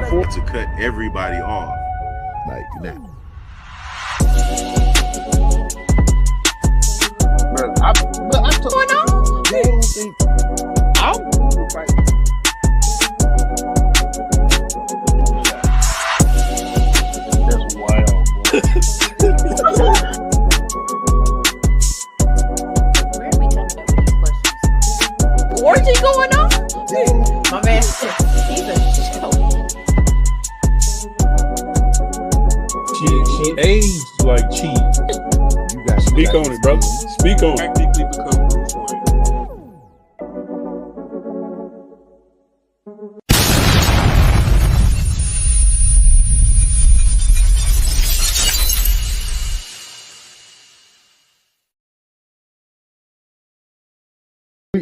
before to cut everybody off. Like that. Bro, I told you, I don't think I'll fight. That's wild, bro. Where are we coming up with these questions? Orgy going on? My man said he's a show. She aged like cheese. Speak on it, brother. Speak on it. Practically become Bruce Wayne.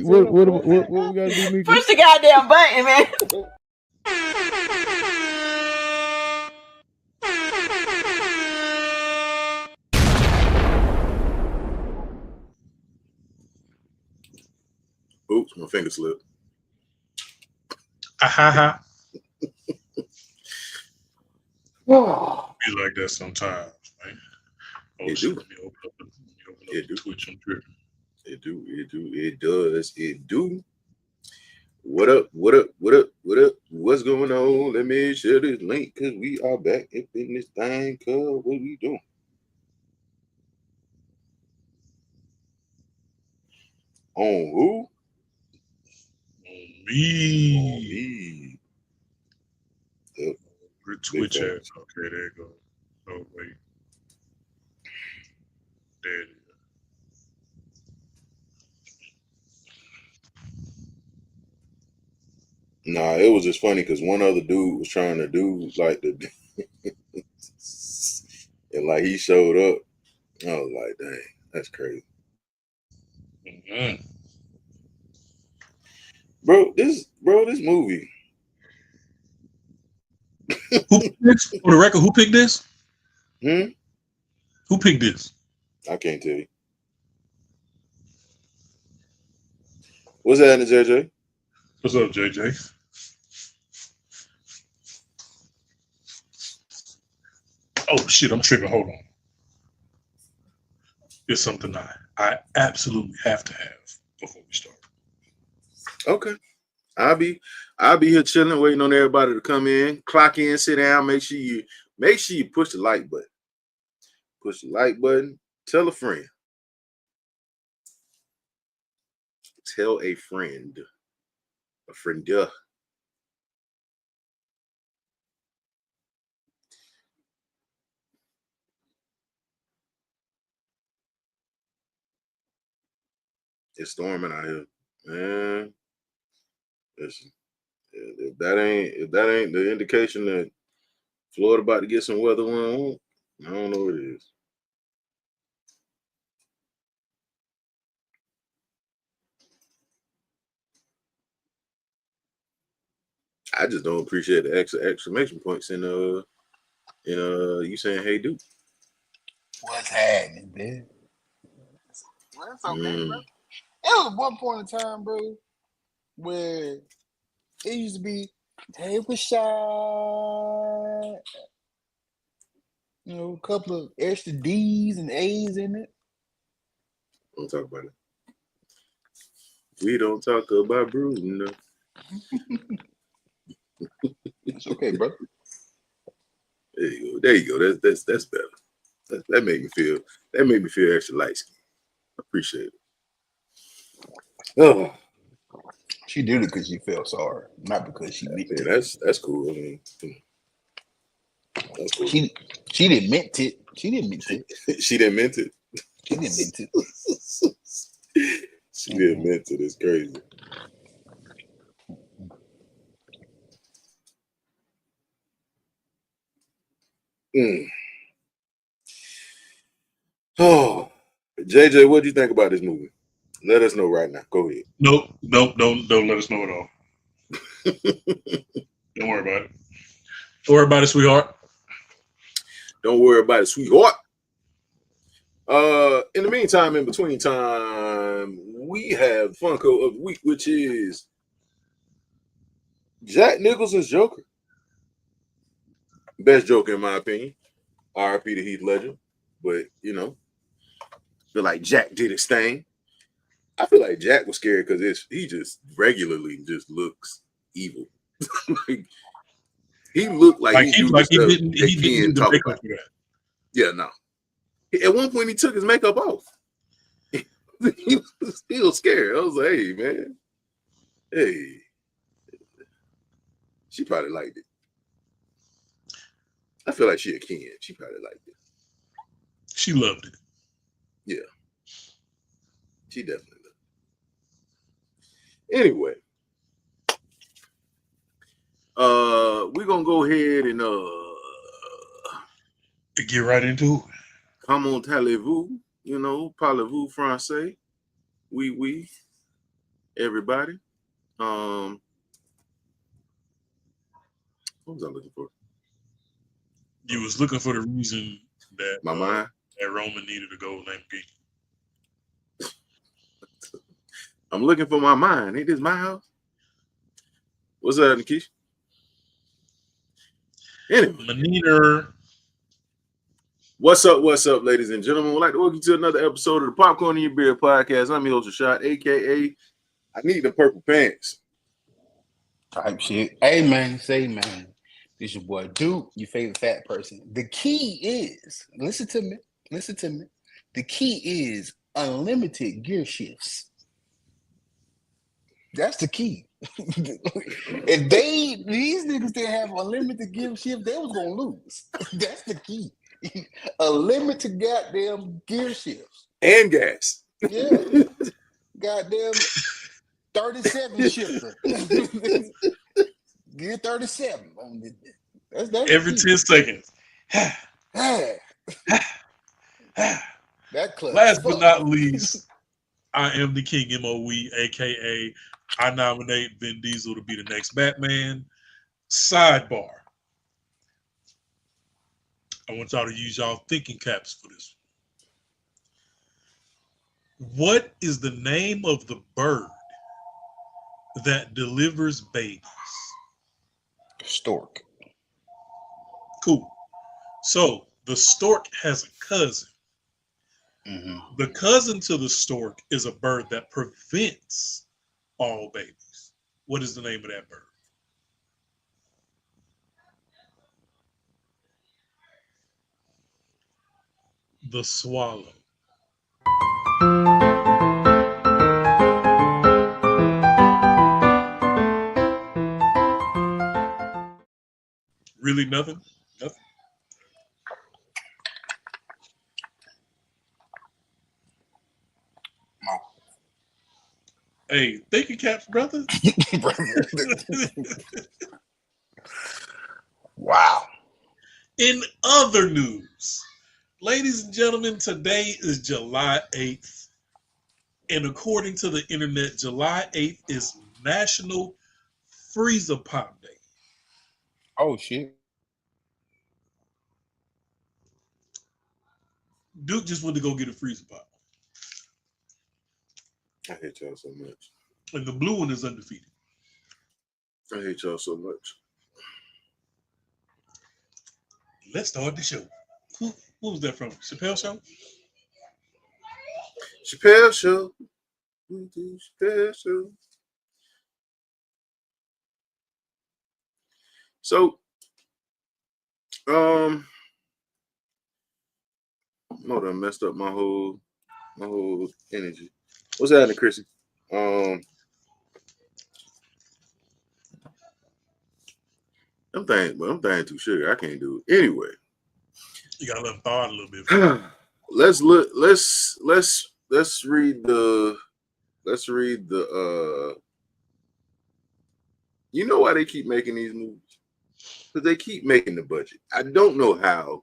What we gotta do, Mika? Push the goddamn button, man. Oops, my finger slipped. Ha. Oh, Be like that sometimes, man. Oh, It shit, do. let me open up It do. Twitch. I'm tripping. it do. What up? What's going on? Let me share this link because we are back up in this thing. Cuz what we doing? On who? On On me. me. Yep. Where Twitch Big at? facts. Okay, there you go. Oh, wait. There it is. Nah, it was just funny because one other dude was trying to do like the and like he showed up. I was like, dang, that's crazy. Mhm. Bro, this movie. Who picked this? For the record, who picked this? Hmm? Who picked this? I can't tell you. What's happening, JJ? What's up, JJ? Oh shit, I'm tripping. Hold on. It's something I absolutely have to have before we start. Okay. I'll be here chilling, waiting on everybody to come in, clock in, sit down, make sure you push the like button. Push the like button. Tell a friend. Tell a friend. A friend. It's storming out here. Man. Listen. If that ain't the indication that Florida about to get some weather on, I don't know what it is. I just don't appreciate the exclamation points in you saying hey dude. What's happening, man? Well, that's okay, bro. It was one point in time, bro, where it used to be, hey, what's shot? You know, a couple of extra D's and A's in it. Don't talk about it. We don't talk about Bruno. It's okay, bro. There you go. That's better. That made me feel extra light skin. Appreciate it. Oh, She did it because she felt sorry, not because she meant it. that's cool. I mean, that's cool. She didn't meant it. She didn't meant it. She didn't meant it. She didn't meant it. She didn't meant it. It's crazy. Oh, JJ, what do you think about this movie? Let us know right now. Go ahead. Nope, don't let us know at all. Don't worry about it. Don't worry about it, sweetheart. Don't worry about it, sweetheart. In the meantime, in between time, we have Funko of the week, which is Jack Nicholson's Joker. Best Joker in my opinion. R.I.P. to Heath Ledger. But you know, feel like Jack did his thing. I feel like Jack was scared because he just regularly just looks evil. Like, he looked like he didn't do the talk makeup about. for that. Yeah, no. At one point, he took his makeup off. He was still scared. I was like, hey, man. Hey. She probably liked it. I feel like she a Ken. She probably liked it. She loved it. Yeah. She definitely loved it. Anyway. We're going to go ahead and get right into it. Comment allez-vous? You know, parlez-vous français? Oui, everybody. What was I looking for? You was looking for the reason that my mind that Roman needed a gold Lamborghini. I'm looking for my mind. Ain't this my house? What's up, Nikisha? Anyway. Maniner. What's up, ladies and gentlemen? We'd like to welcome you to another episode of the Popcorn in Your Beard podcast. I'm your host, Rashad, a.k.a. I Need the Purple Pants. Type shit. Hey, man. Say, man. This your boy, Duke, your favorite fat person. The key is, listen to me. The key is unlimited gear shifts. That's the key. If these niggas didn't have unlimited gear shift, they was gonna lose. That's the key. Unlimited goddamn gear shifts. And gas. Yeah. Goddamn 37 shifter. Gear 37. That's every 10 seconds. that clutch. Last but not least, I am the King MOE, aka I nominate Vin Diesel to be the next Batman. Sidebar. I want y'all to use y'all thinking caps for this. What is the name of the bird that delivers babies? Stork. Cool. So the stork has a cousin. Mm-hmm. The cousin to the stork is a bird that prevents all babies. What is the name of that bird? The swallow. Really nothing? Nothing? No. Hey, thank you, Caps, brother. Wow. In other news, ladies and gentlemen, today is July 8th. And according to the internet, July 8th is National Freezer Pop Day. Oh, shit. Duke just went to go get a freezer pop. I hate y'all so much. And the blue one is undefeated. I hate y'all so much. Let's start the show. What was that from? Chappelle Show? Chappelle Show. Chappelle Show. So, hold on, messed up my whole energy. What's happening, Chrissy? I'm thinking too sugar. I can't do it. Anyway. You gotta let them thaw out a little bit. Let's read the you know why they keep making these movies? Because they keep making the budget. I don't know how,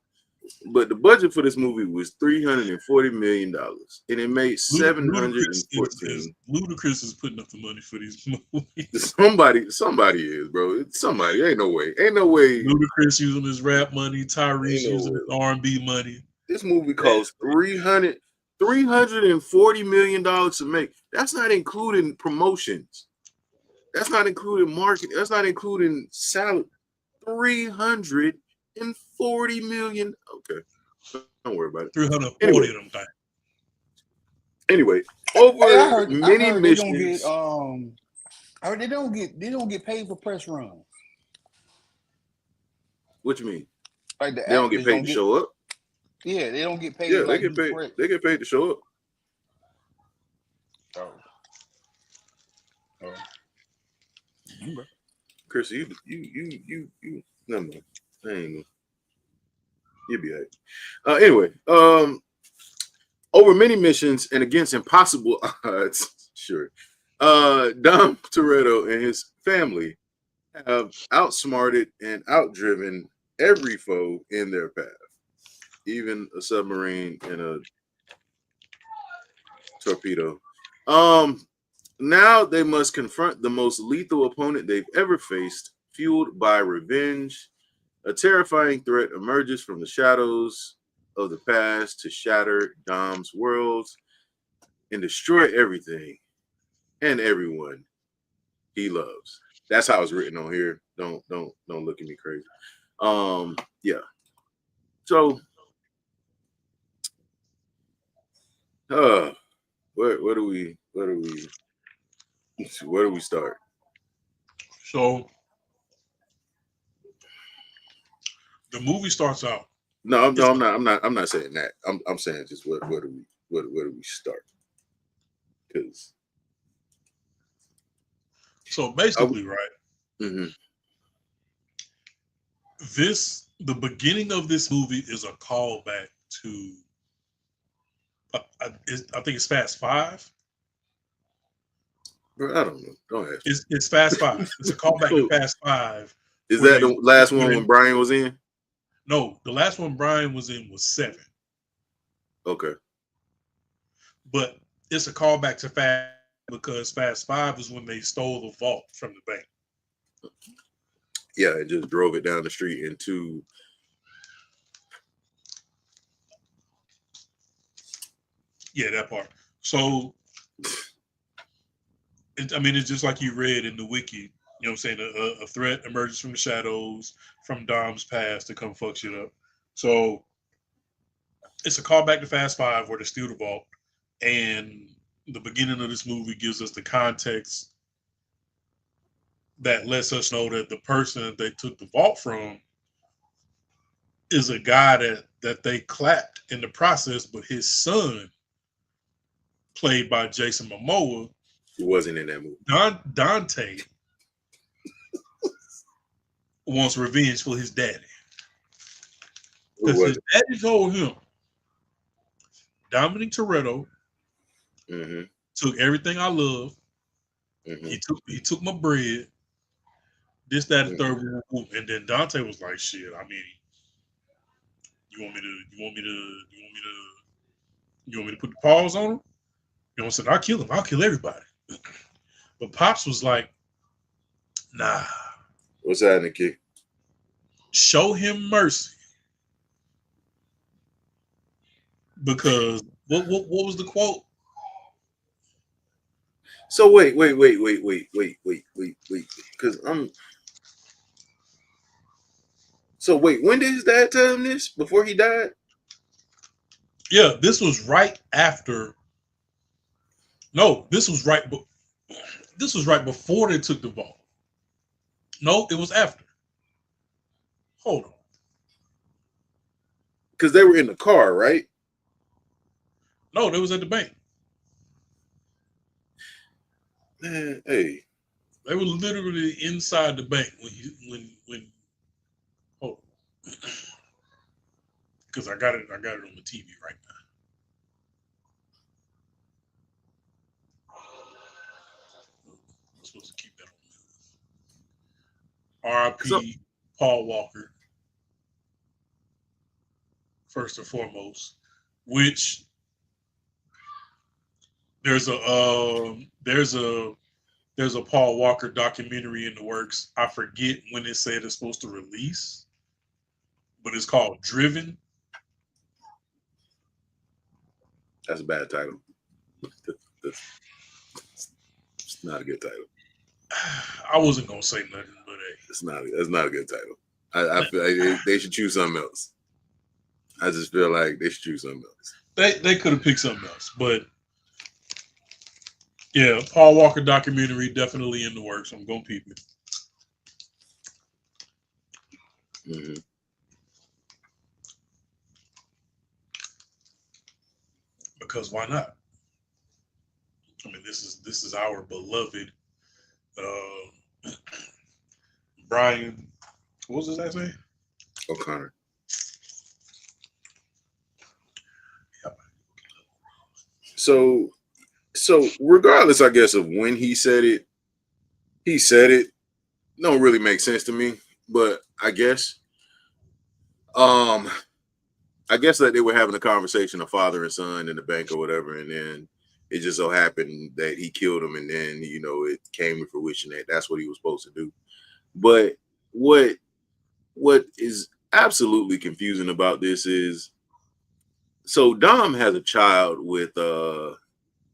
but the budget for this movie was $340 million, and it made $714. Ludacris is putting up the money for these movies. Somebody is, bro. It's somebody. Ain't no way. Ludacris using his rap money. Tyrese using his R&B money. This movie cost $340 million to make. That's not including promotions. That's not including marketing. That's not including salary. $340 $340 million. Okay, don't worry about it. 340 Anyway. of them things. Anyway, Hey, over I heard many they don't missions. get I heard they don't get paid for press runs. What you mean? Like the They don't get actors paid to show up? Yeah, they don't get paid. Yeah, to, they like, get do paid. press. They get paid to show up. Oh. Chris, you never mind. I ain't gonna. You'll be all right. Anyway, over many missions and against impossible odds, sure. Dom Toretto and his family have outsmarted and outdriven every foe in their path, even a submarine and a torpedo. Now they must confront the most lethal opponent they've ever faced, fueled by revenge. A terrifying threat emerges from the shadows of the past to shatter Dom's worlds and destroy everything and everyone he loves. That's how it's written on here. Don't look at me crazy. Yeah. So where do we start? So the movie starts out. I'm not saying that. I'm saying just where do we start? Because so basically, right? Mm-hmm. The beginning of this movie is a callback to I think it's Fast Five. Bro, I don't know. Don't ask me. It's Fast Five. It's a callback to Fast Five. Is that the last one when Brian was in? No, the last one Brian was in was 7. Okay. But it's a callback to Fast because Fast 5 is when they stole the vault from the bank. Yeah, it just drove it down the street into. Yeah, that part. So, it's just like you read in the wiki. You know what I'm saying? A threat emerges from the shadows, from Dom's past to come fuck shit up. So, it's a callback to Fast 5 where they steal the vault. And the beginning of this movie gives us the context that lets us know that the person they took the vault from is a guy that they clapped in the process, but his son, played by Jason Momoa, He wasn't in that movie. Dante, wants revenge for his daddy. Because his daddy told him, Dominic Toretto took everything I love. He took my bread. This, that, and third, and then Dante was like, "Shit, I mean, you want me to put the paws on him? You know what I'm saying? I'll kill him. I'll kill everybody." But Pops was like, "Nah." What's happening, kid? Show him mercy. Because what was the quote? So wait. Because So wait, when did his dad tell him this? Before he died? Yeah, this was right after. No, this was right before they took the vault. No, it was after. Hold on. Because they were in the car, right? No, they was at the bank. Man, hey. They were literally inside the bank when hold on. Because I got it on the TV right now. I'm supposed to keep that on. R.I.P. Paul Walker. First and foremost, which there's a Paul Walker documentary in the works. I forget when it said it's supposed to release, but it's called Driven. That's a bad title. It's not a good title. I wasn't gonna say nothing, but hey, that's not a good title. I feel like they should choose something else. I just feel like they should choose something else. They could have picked something else, but yeah, Paul Walker documentary definitely in the works. I'm gonna peep it. Mm-hmm. Because why not? I mean, this is our beloved Brian. What was his last name? O'Connor. So regardless, I guess, of when he said it. Don't really make sense to me, but I guess that they were having a conversation, a father and son in the bank or whatever, and then it just so happened that he killed him, and then it came to fruition that that's what he was supposed to do. But what is absolutely confusing about this is, so Dom has a child with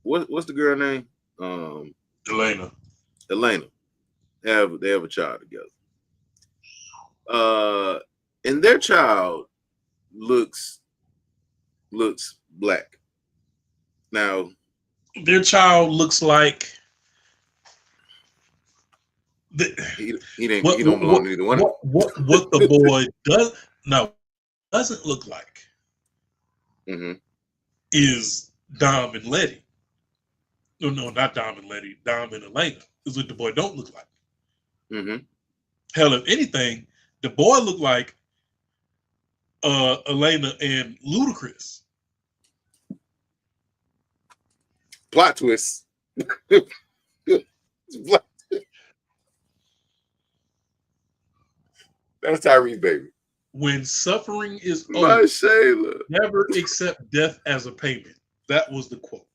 what's the girl name? Elena. They have a child together. And their child looks black. Now, their child looks like he don't belong to either one. What the boy doesn't look like is Dom and Letty. No, not Dom and Letty. Dom and Elena is what the boy don't look like. Hell, if anything, the boy looked like Elena and Ludacris. Plot twist. That's Tyrese, baby. When suffering is My over, Shayla. never accept death as a payment. That was the quote.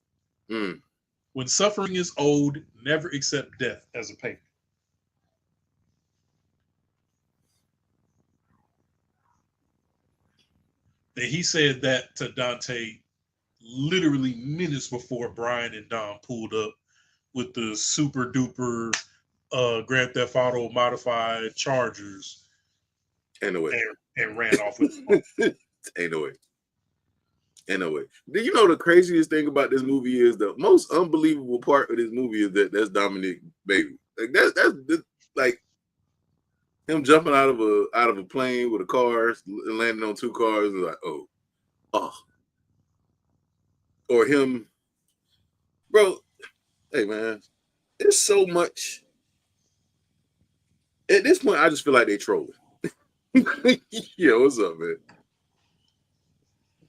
When suffering is owed, never accept death as a payment. And he said that to Dante literally minutes before Brian and Dom pulled up with the super duper Grand Theft Auto modified Chargers Ain't no way. and ran off with them. Ain't no way. Do you know the craziest thing about this movie is the most unbelievable part of this movie is that that's Dominic baby. Like that's like him jumping out of a plane with a car and landing on two cars and like oh, or him, bro. Hey man, it's so much. At this point, I just feel like they trolling. Yo, what's up, man?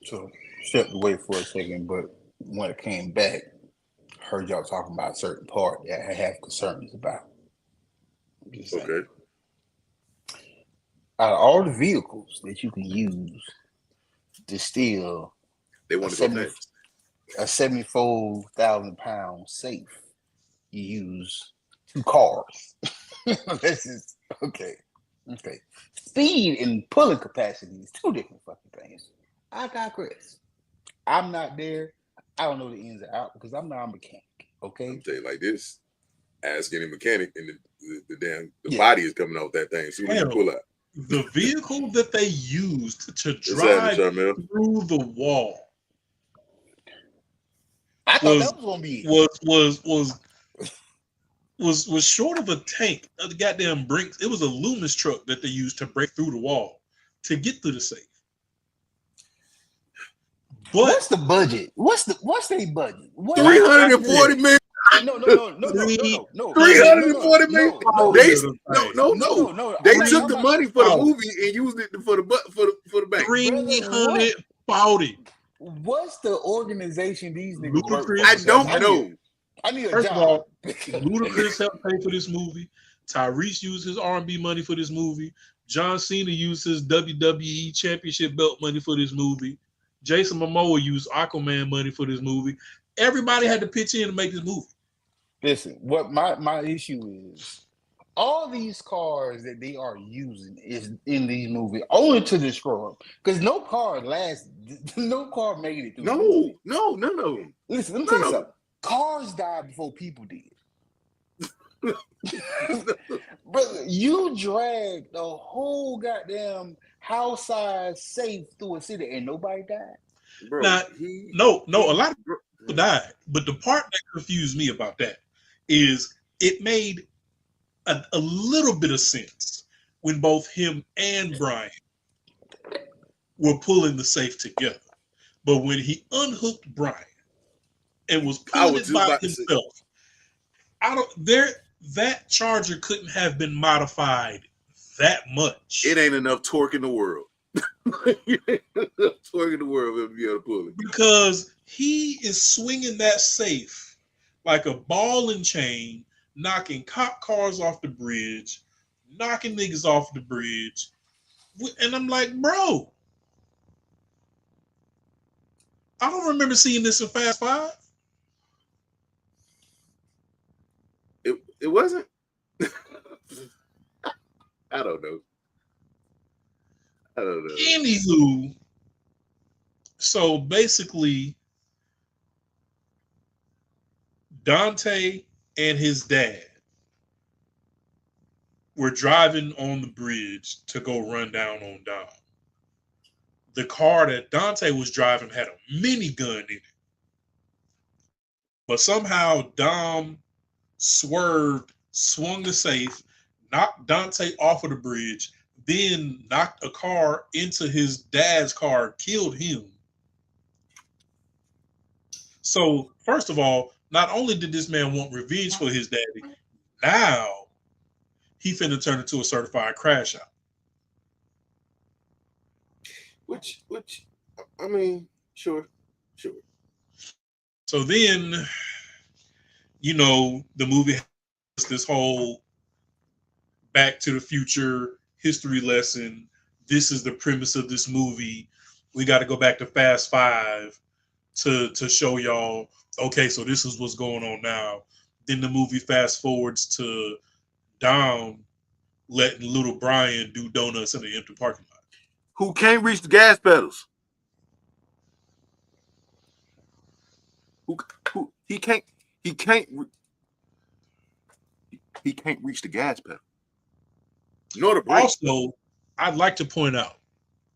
So stepped away for a second, but when it came back, heard y'all talking about a certain part that I have concerns about. Okay. Out of all the vehicles that you can use to steal, They want to go next. A 74,000-pound safe, you use 2 cars. This is okay. Speed and pulling capacity is 2 different fucking things. I digress. I'm not there. I don't know the ins and outs because I'm not a mechanic. Okay. I'll tell you like this: ask any mechanic, and the body is coming off that thing as soon as you pull out. The vehicle that they used to drive through the wall. I thought that was gonna be was short of a tank of the goddamn Brinks. It was a Loomis truck that they used to break through the wall to get through the safe. But what's the budget? What's their budget? 340 million. No. 340 million. No. They took the money for the movie and used it for the bank. 340. What's the organization these niggas work for? I don't know. I need a First job. of all, Ludacris helped pay for this movie. Tyrese used his R&B money for this movie. John Cena used his WWE Championship belt money for this movie. Jason Momoa used Aquaman money for this movie. Everybody had to pitch in to make this movie. Listen, what my issue is, all these cars that they are using is in these movies only to destroy them. Because no car made it through. No. Listen, let me tell you something. Cars died before people did. Brother, you dragged the whole goddamn house-size safe through a city and nobody died. Bro, Now, no, a lot of people died, but the part that confused me about that is it made a little bit of sense when both him and Brian were pulling the safe together. But when he unhooked Brian and was pulling it by himself, that charger couldn't have been modified that much. It ain't enough torque in the world. Torque in the world to be able to pull it. Because he is swinging that safe like a ball and chain, knocking cop cars off the bridge, knocking niggas off the bridge. And I'm like, bro, I don't remember seeing this in Fast Five. It wasn't? I don't know. Anywho, so basically, Dante and his dad were driving on the bridge to go run down on Dom. The car that Dante was driving had a minigun in it. But somehow Dom swerved, swung the safe, knocked Dante off of the bridge, then knocked a car into his dad's car, killed him. So, first of all, not only did this man want revenge for his daddy, now he finna turn into a certified crash out. Which, I mean, sure. So then, you know, the movie has this whole Back to the Future history lesson. This is the premise of this movie. We got to go back to Fast Five to show y'all, okay, so this is what's going on now. Then the movie fast forwards to Dom letting little Brian do donuts in the empty parking lot. Who can't reach the gas pedals? Who he can't reach the gas pedal. Nor the brake. Also, I'd like to point out,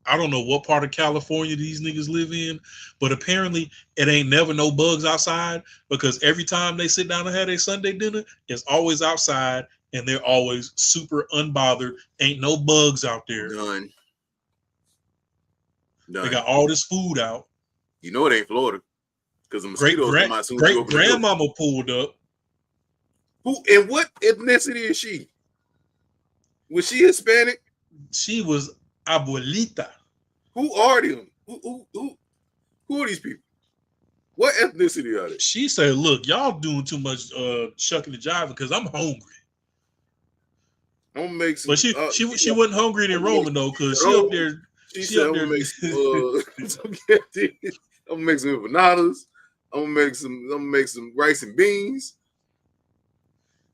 I don't know what part of California these niggas live in, but apparently it ain't never no bugs outside, because every time they sit down and have their Sunday dinner, it's always outside and they're always super unbothered. Ain't no bugs out there. None. They got all this food out. You know it ain't Florida, because the mosquitoes come out soon as you open the door. Grandmama pulled up. Who and what ethnicity is she? Was she Hispanic? She was abuelita. Who are them? Who are these people? What ethnicity are they? She said, "Look, y'all doing too much shucking and jiving because I'm hungry." I'm gonna make some. But she wasn't hungry in Roman though, because she up there. She said, "I'm gonna make some. I'm gonna make some empanadas. I'm gonna make some rice and beans."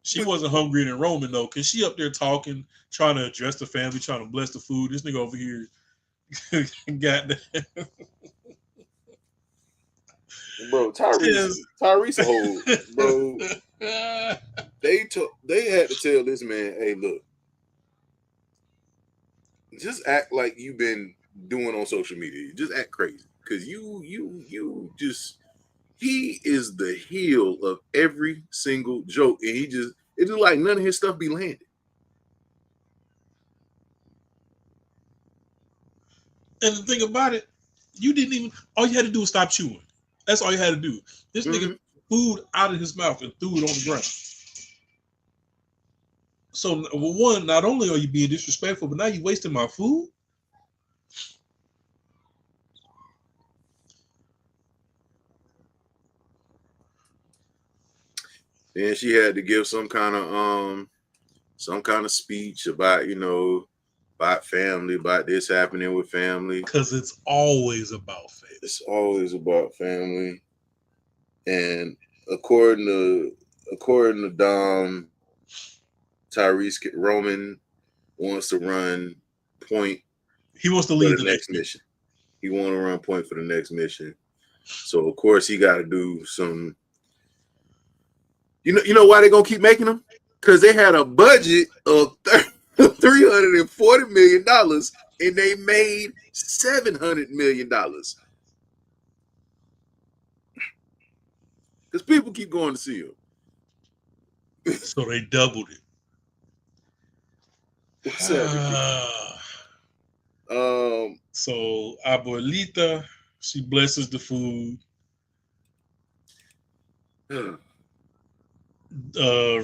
She wasn't hungry in Roman though, because she up there talking, trying to address the family, trying to bless the food. This nigga over here, goddamn. Bro, Tyrese a whole bro. They had to tell this man, "Hey, look, just act like you've been doing on social media. Just act crazy, because you just." He is the heel of every single joke, and it's just like none of his stuff be landed. And the thing about it, all you had to do was stop chewing. That's all you had to do. This nigga food out of his mouth and threw it on the ground. So, one, not only are you being disrespectful, but now you're wasting my food. Then she had to give some kind of speech about, about family, about this happening with family. Because it's always about family. It's always about family. And according to Dom, Tyrese Roman wants to run point. He wants to lead the next mission. He want to run point for the next mission. So of course he got to do some. You know why they gonna keep making them? Because they had a budget of $340 million and they made $700 million. Because people keep going to see him. So they doubled it. What's happening? So Abuelita, she blesses the food.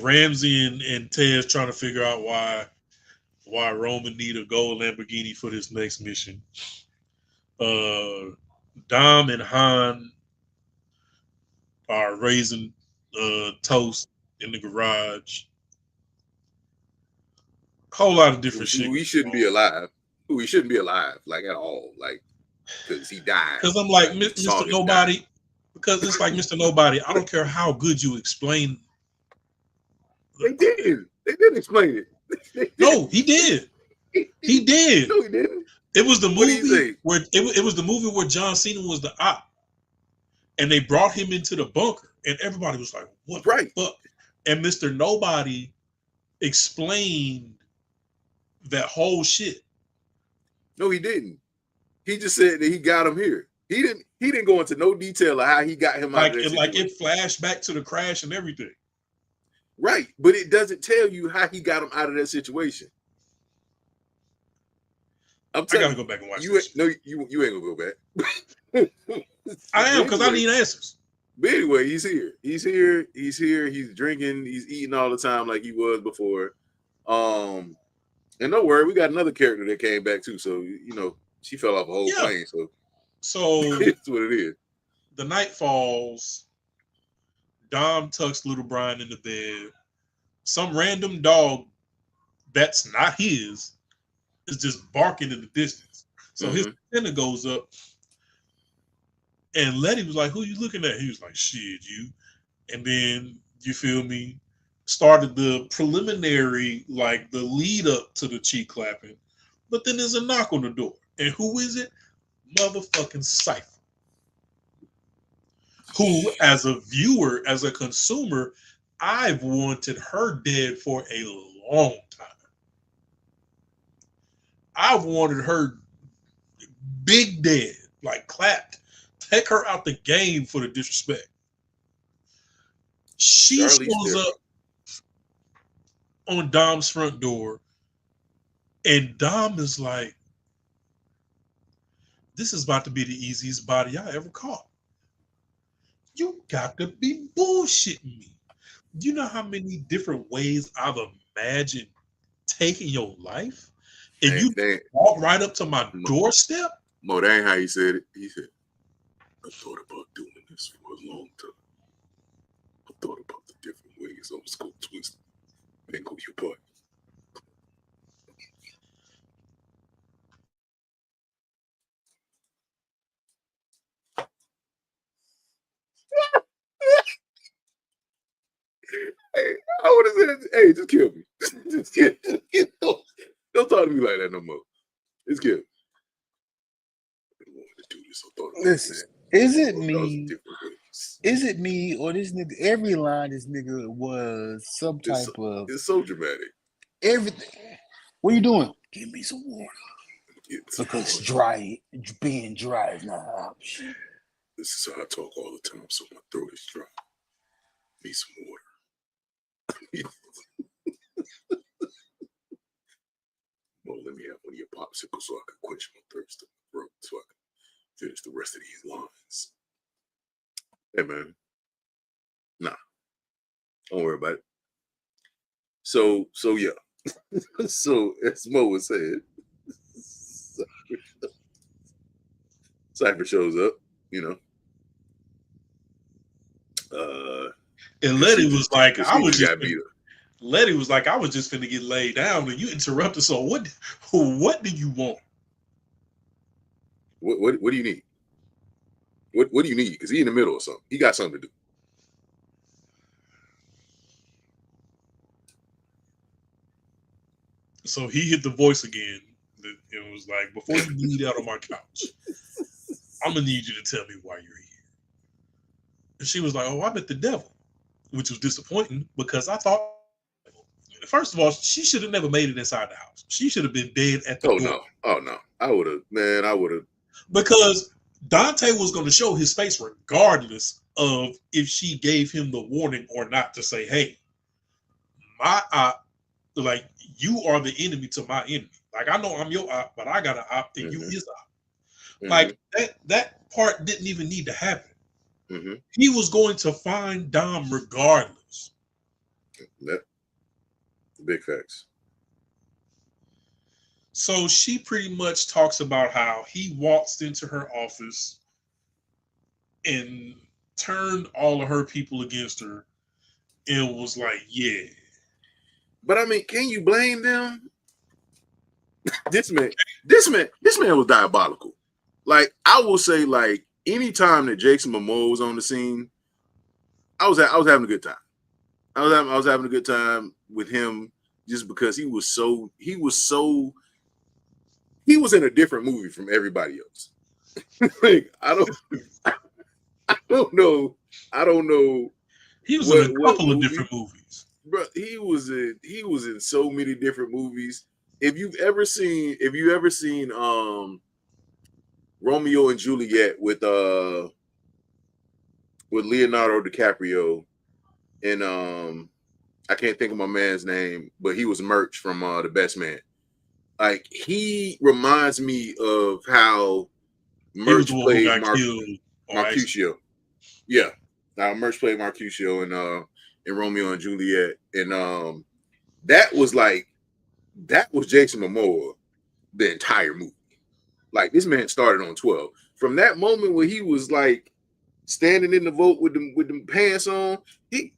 Ramsey and Tez trying to figure out why Roman need a gold Lamborghini for this next mission. Dom and Han are raising toast in the garage. Whole lot of different shit. We shouldn't be alive. We shouldn't be alive, like at all, like because he died. Because I'm like Mr. Nobody. Because it's like Mr. Nobody. I don't care how good you explain. They didn't. They didn't explain it. No, he did. He did. No, he didn't. It was the movie where it was the movie where John Cena was the op, and they brought him into the bunker, and everybody was like, "What the fuck?" And Mr. Nobody explained that whole shit. No, he didn't. He just said that he got him here. He didn't go into no detail of how he got him out of that situation. Like it flashed back to the crash and everything. Right, but it doesn't tell you how he got him out of that situation. I gotta go back and watch you. No, you ain't gonna go back. I am, because I need answers. But anyway, he's here. He's here. He's here. He's drinking. He's eating all the time like he was before. And don't worry, we got another character that came back too. So she fell off a whole plane. So it's what it is. The night falls. Dom tucks little Brian in the bed. Some random dog that's not his is just barking in the distance. So his antenna goes up. And Letty was like, "Who you looking at?" He was like, "Shit, you." And then, you feel me, started the preliminary, like the lead up to the cheek clapping. But then there's a knock on the door. And who is it? Motherfucking Cypher. Who, as a viewer, as a consumer, I've wanted her dead for a long time. I've wanted her big dead, like clapped. Take her out the game for the disrespect. She shows up on Dom's front door, and Dom is like, "This is about to be the easiest body I ever caught." You got to be bullshitting me. You know how many different ways I've imagined taking your life? And you walk right up to my doorstep? Mo, that ain't how he said it. He said, "I thought about doing this for a long time. I thought about the different ways I was going to twist and go your butt." Hey, I would have said, "Hey, just kill me. Just kill me. Don't talk to me like that no more. Just kill me." Listen, is it me? Is it me or this nigga? Every line this nigga was some type of. It's so dramatic. Everything. What are you doing? Give me some water. Because being dry is not an option. This is how I talk all the time, so my throat is dry. Need some water. Well, let me have one of your popsicles so I can quench my thirst in my throat so I can finish the rest of these lines. Hey, man. Nah. Don't worry about it. So yeah. So, as Mo was saying, Cypher shows up, and Letty was like, Letty was like, "I was just finna get laid down, and you interrupted. So what do you want? What do you need? What do you need? Because he in the middle of something. He got something to do." So he hit the voice again. It was like, "Before you bleed out on my couch, I'm gonna need you to tell me why you're here." And she was like, "Oh, I met the devil," which was disappointing because I thought first of all, she should have never made it inside the house. She should have been dead at the door. Oh no. I would have. Because Dante was going to show his face regardless of if she gave him the warning or not, to say, hey, my op, like, you are the enemy to my enemy. Like, I know I'm your op, but I got an op and you his op. Like, that part didn't even need to happen. He was going to find Dom regardless. That big facts. So she pretty much talks about how he waltzed into her office and turned all of her people against her and was like, yeah. But I mean, can you blame them? This man was diabolical. Like, I will say, like, anytime that Jason Momoa was on the scene, I was having a good time. I was having a good time with him just because he was in a different movie from everybody else. Like, I don't know. He was in a couple of different movies. Bro, he was in so many different movies. If you've ever seen Romeo and Juliet with Leonardo DiCaprio and I can't think of my man's name, but he was Murch from The Best Man. Like, he reminds me of how Murch played Mercutio. Yeah, Murch played Mercutio in Romeo and Juliet, and that was Jason Momoa the entire movie. Like, this man started on 12. From that moment where he was like standing in the vote with them pants on, I'm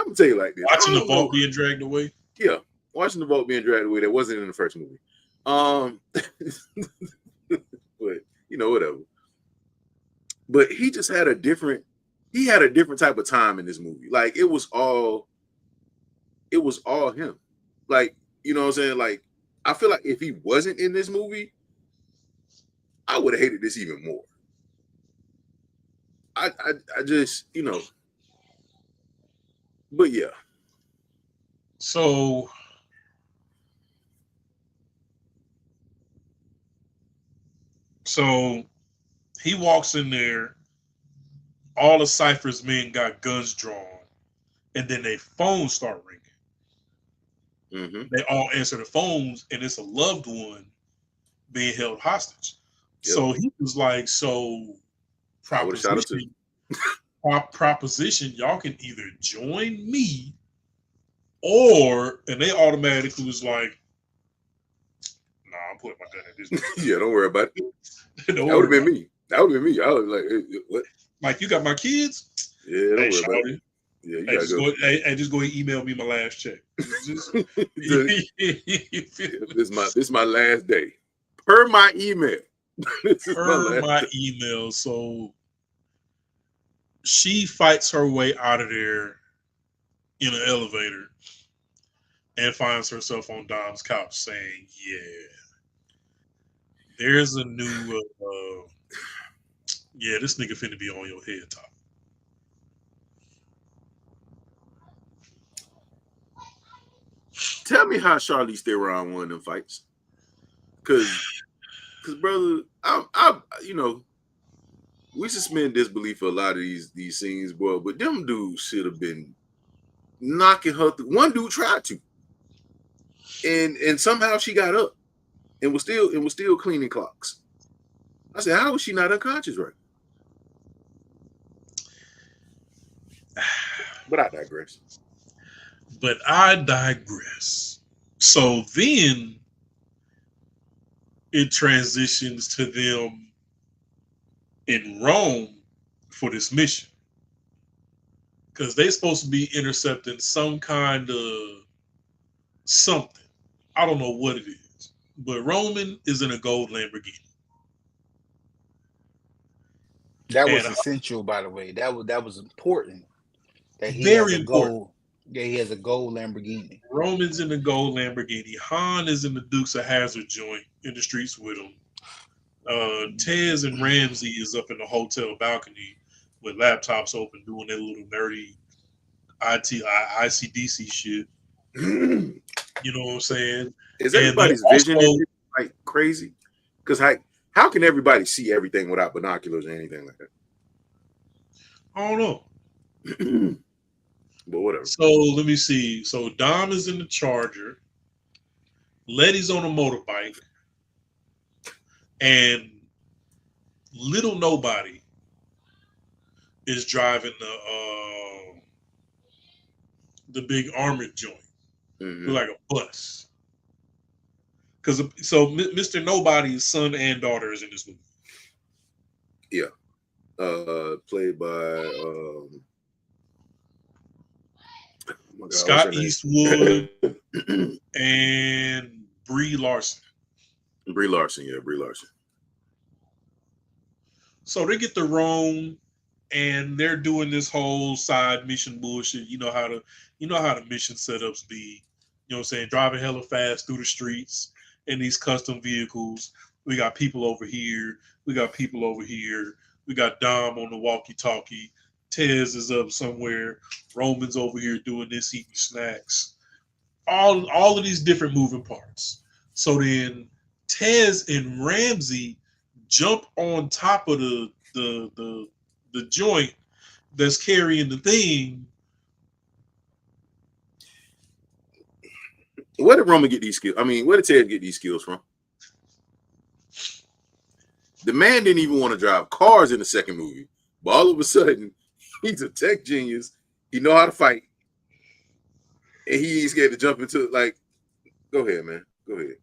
gonna tell you like this. Watching the vote being dragged away. Yeah, watching the vote being dragged away. That wasn't in the first movie. But whatever. But he just had a different type of time in this movie. Like, it was all him. Like, you know what I'm saying? Like, I feel like if he wasn't in this movie, I would have hated this even more. I just, but yeah. So he walks in there, all of Cypher's men got guns drawn, and then their phones start ringing. They all answer the phones, and it's a loved one being held hostage. Yep. So he was like, proposition, y'all can either join me and they automatically was like, nah, I'm putting my gun in this. Yeah, don't worry about it. That would have been me. I was like, hey, what? Like, you got my kids? Yeah, don't worry about it. Yeah, you gotta go. Just go and email me my last check. This is my last day. Per my email. My email. So she fights her way out of there in an elevator and finds herself on Dom's couch saying, yeah, there's a new this nigga finna be on your head top. Tell me how Charlize Theron won them fights. Cause brother, I we suspend disbelief for a lot of these scenes, bro. But them dudes should have been knocking her through. One dude tried to, and somehow she got up and was still cleaning clocks. I said, how was she not unconscious right? But I digress. So then it transitions to them in Rome for this mission, because they're supposed to be intercepting some kind of something. I don't know what it is, but Roman is in a gold Lamborghini. That was essential, by the way. That was important. That he very has a important. Gold, that he has a gold Lamborghini. Roman's in the gold Lamborghini. Han is in the Dukes of Hazzard joint in the streets with him. Tez and Ramsey is up in the hotel balcony with laptops open, doing their little nerdy ICDC shit. You know what I'm saying? Is And everybody's then vision also- like crazy? Because how can everybody see everything without binoculars or anything like I don't know. that? But whatever. So let me see. So Dom is in the Charger. Letty's on a motorbike. And Little Nobody is driving the big armored joint, Mhm. like a bus. Because Mr. Nobody's son and daughter is in this movie. Played by oh my God, Scott what's her Eastwood name? and Brie Larson. Brie Larson, yeah, Brie Larson. So they get the roam, and they're doing this whole side mission bullshit. You know how the mission setups be. You know what I'm saying? Driving hella fast through the streets in these custom vehicles. We got people over here. We got people over here. We got Dom on the walkie-talkie. Tez is up somewhere. Roman's over here doing this, eating snacks. All of these different moving parts. So then Tez and Ramsey jump on top of the joint that's carrying the thing. Where did Roman get these skills? I mean, where did Ted get these skills from? The man didn't even want to drive cars in the second movie, but all of a sudden, he's a tech genius. He know how to fight, and he ain't scared to jump into it. Like, go ahead, man. Go ahead.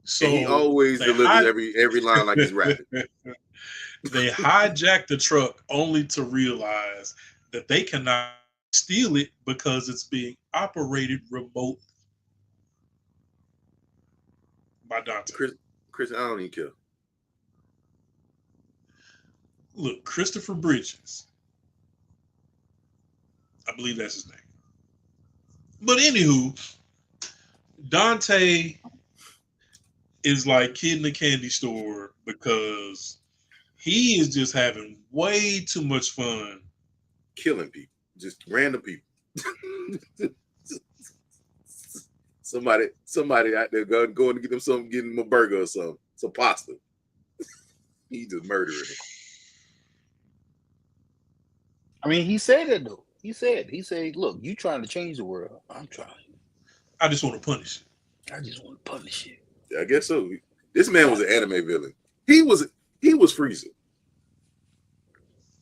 So and he always delivers every line like he's rapping. They hijack the truck only to realize that they cannot steal it because it's being operated remotely by Dante. Chris, I don't even care. Look, Christopher Bridges. I believe that's his name. But anywho, Dante is like kid in the candy store because he is just having way too much fun killing people, just random people. somebody out there going to get them something, getting them a burger or something, some pasta. He just murdering them. I mean, he said it though. He said, look, you trying to change the world. I'm trying. I just want to punish it. I just want to punish it. I guess so. This man was an anime villain. He was Frieza.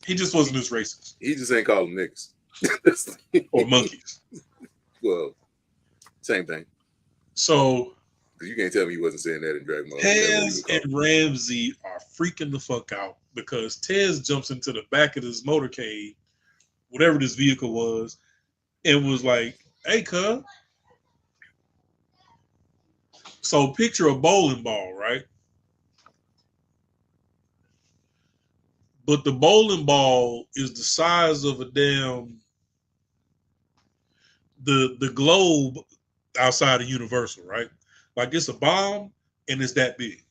He just wasn't as racist. He just ain't calling niggas. Or monkeys. Well, same thing. So you can't tell me he wasn't saying that in Dragon Ball. Tez and Ramsey are freaking the fuck out because Tez jumps into the back of this motorcade, whatever this vehicle was, and was like, "Hey, cuz." So picture a bowling ball, right? But the bowling ball is the size of a damn the globe outside of Universal, right? Like it's a bomb and it's that big.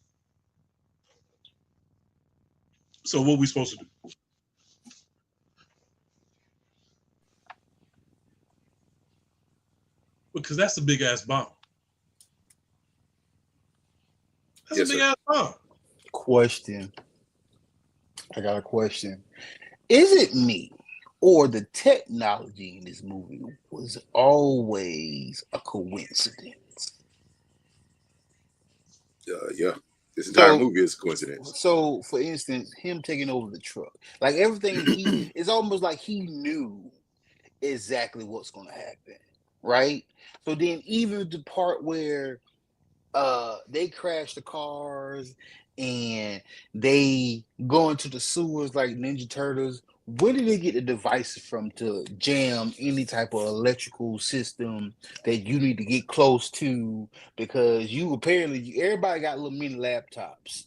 So what we supposed to do? Because that's a big ass bomb. That's a big ass bomb. Question. I got a question. Is it me or the technology in this movie was always a coincidence? Yeah. This entire movie is a coincidence. So, for instance, him taking over the truck, like everything, it's almost like he knew exactly what's going to happen, right? So then, even the part where they crash the cars and they go into the sewers like Ninja Turtles, where did they get the devices from to jam any type of electrical system that you need to get close to? Because everybody got little mini laptops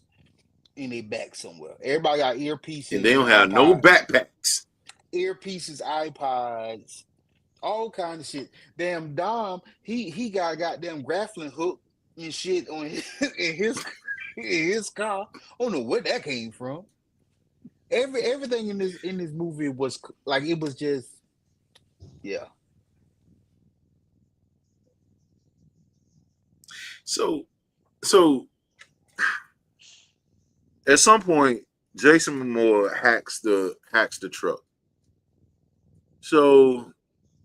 in their back somewhere. Everybody got earpieces. And they don't have no backpacks. Earpieces, iPods, all kind of shit. Damn Dom, he got a goddamn grappling hook and shit on in his car. I don't know where that came from. Everything in this movie was like, it was just, yeah. So at some point, Jason Momoa hacks the truck. So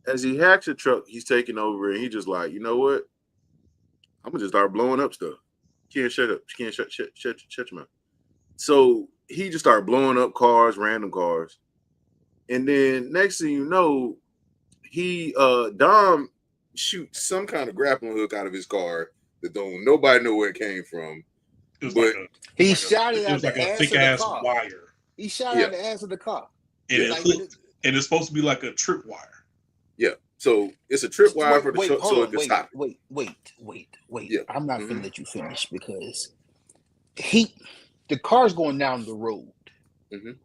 as he hacks the truck, he's taking over, and he just like, you know what? I'm gonna just start blowing up stuff. Can't shut up. Can't shut your mouth. So he just started blowing up cars, random cars, and then next thing you know, he Dom shoots some kind of grappling hook out of his car that nobody know where it came from. It was But He shot it it out was the like a ass thick of the ass car. wire, He shot it out the ass of the car. and it Like, hooked, and it's supposed to be like a trip wire. yeah, so it's a tripwire for the truck, hold so on, it can stop. wait. Yeah. I'm not gonna let you finish because the car's going down the road. Mhm.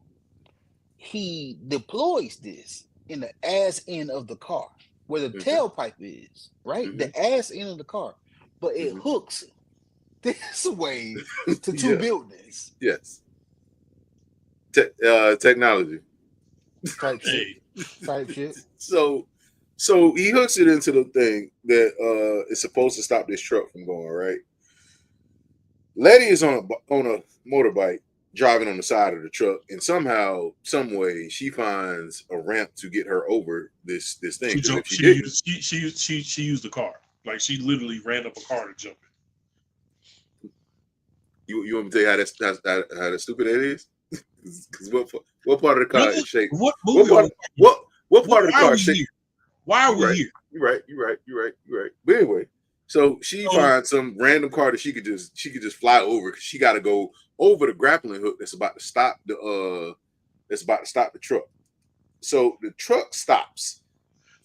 He deploys this in the ass end of the car where the Mhm. tailpipe is, right? Mhm. The ass end of the car, but it Mhm. hooks this way to two Yeah. buildings. Yes. Technology. Type shit. Hey, Type shit. So he hooks it into the thing that is supposed to stop this truck from going, right? Letty is on a motorbike driving on the side of the truck, and somehow, some way, she finds a ramp to get her over this thing. she 'Cause jumped. if she didn't, She used the car. Like she literally ran up a car to jump it. you want me to tell you how stupid that is? Because what part of the car is shaped? What What movie? part? What part of the Why are car we is shaped? here? Why are we Right. here? You're right. But anyway, so she finds some random car that she could just fly over because she got to go over the grappling hook that's about to stop the truck. So the truck stops.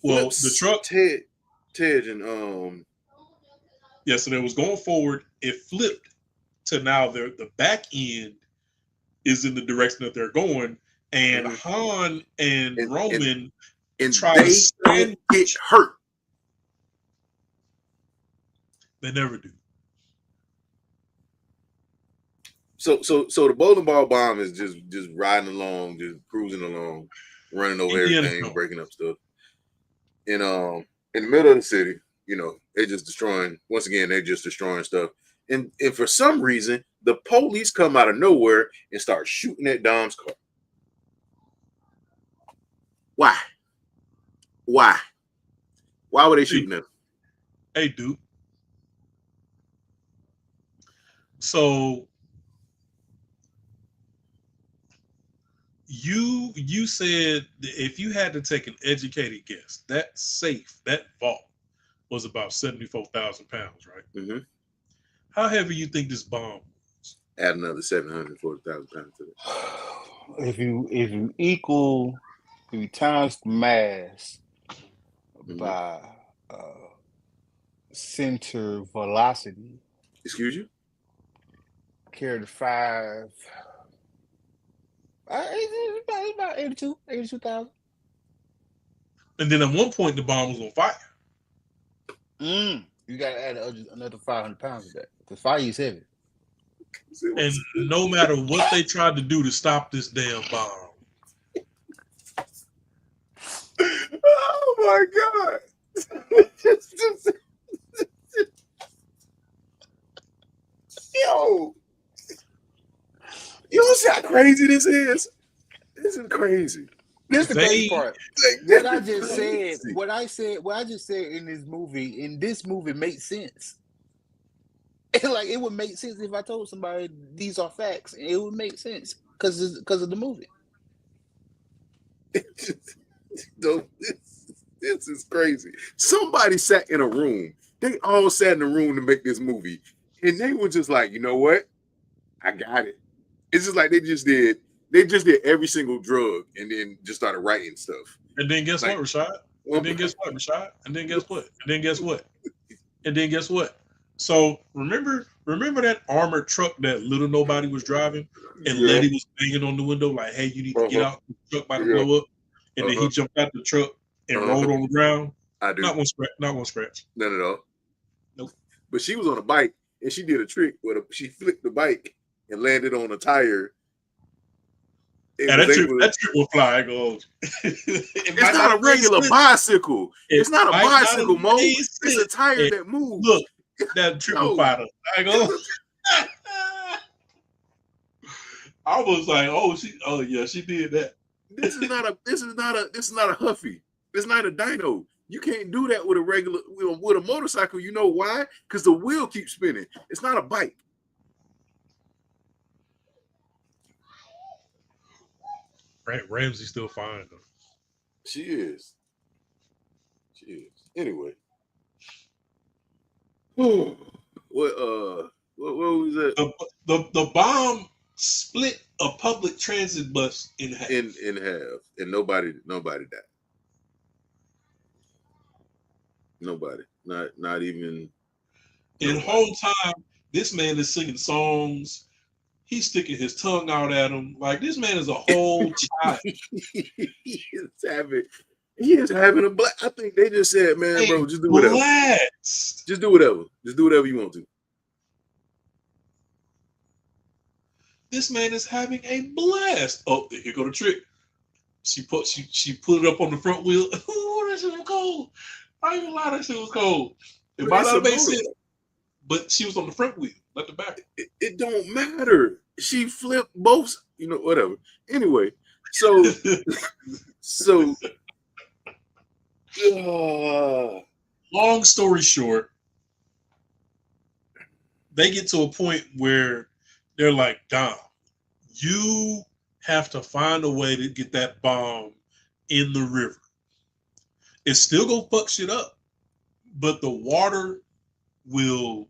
Well, Flips the truck. Ted and Yeah, so it was going forward. It flipped to now the back end is in the direction that they're going, and Mhm. Han and Roman and try they to stand. don't get hurt. They never do. So the bowling ball bomb is just riding along, just cruising along, running over Indiana everything, Jones. breaking up stuff. And in the middle of the city, they're just destroying stuff. And for some reason, the police come out of nowhere and start shooting at Dom's car. Why? Why were they shooting at him? Hey, dude. So you said that if you had to take an educated guess, that safe, that vault was about 74,000 pounds, right? Mm-hmm. How heavy you think this bomb was? Add another 740,000 pounds to it. If you times the mass by center velocity, Excuse you? carry the 5. It's about 82,000. And then at one point, the bomb was on fire. You got to add another 500 pounds to that because fire is heavy. And no matter what they tried to do to stop this damn bomb, oh my God. Yo, you see how crazy this is? This is crazy. This is the crazy part. What I just said in this movie makes sense. Like it would make sense if I told somebody these are facts. It would make sense because of the movie. This is crazy. Somebody sat in a room. They all sat in a room to make this movie, and they were just like, you know what? I got it. It's just like they just did every single drug and then just started writing stuff. and then guess what, Rashad? And then guess what, Rashad? And then guess what? And then guess what? And then guess what? So remember that armored truck that little nobody was driving, and Letty was banging on the window like, "Hey, you need to get out. The truck about to blow up." And then he jumped out the truck and rolled on the ground. I do. Not one scratch. None at all. Nope. But she was on a bike and she did a trick where she flipped the bike and landed on a tire. And that trick will fly. It's not a regular bicycle. It's not a bicycle, Mo. It's a tire that moves. Look, that triple No. fighter. I go. I was like, oh yeah, she did that. This is not a Huffy. It's not a dyno. You can't do that with a motorcycle. You know why? Because the wheel keeps spinning. It's not a bike. Ramsey still fine though. She is. Anyway. What was that? The bomb split a public transit bus in half. In half, and nobody died. Nobody, not even. And the whole time, this man is singing songs. He's sticking his tongue out at him. Like, this man is a whole child. He is having a blast. I think they just said, man, Hey, bro, just do whatever. blast. Just do whatever. Just do whatever you want to. This man is having a blast. Oh, here go the trick. She put it up on the front wheel. Ooh, that shit was cold. I ain't gonna lie, that shit was cold. It might not make sense, but she was on the front wheel, not the back. It don't matter. She flipped both, whatever. Anyway, so long story short, they get to a point where they're like, Dom, you have to find a way to get that bomb in the river. It's still gonna fuck shit up, but the water will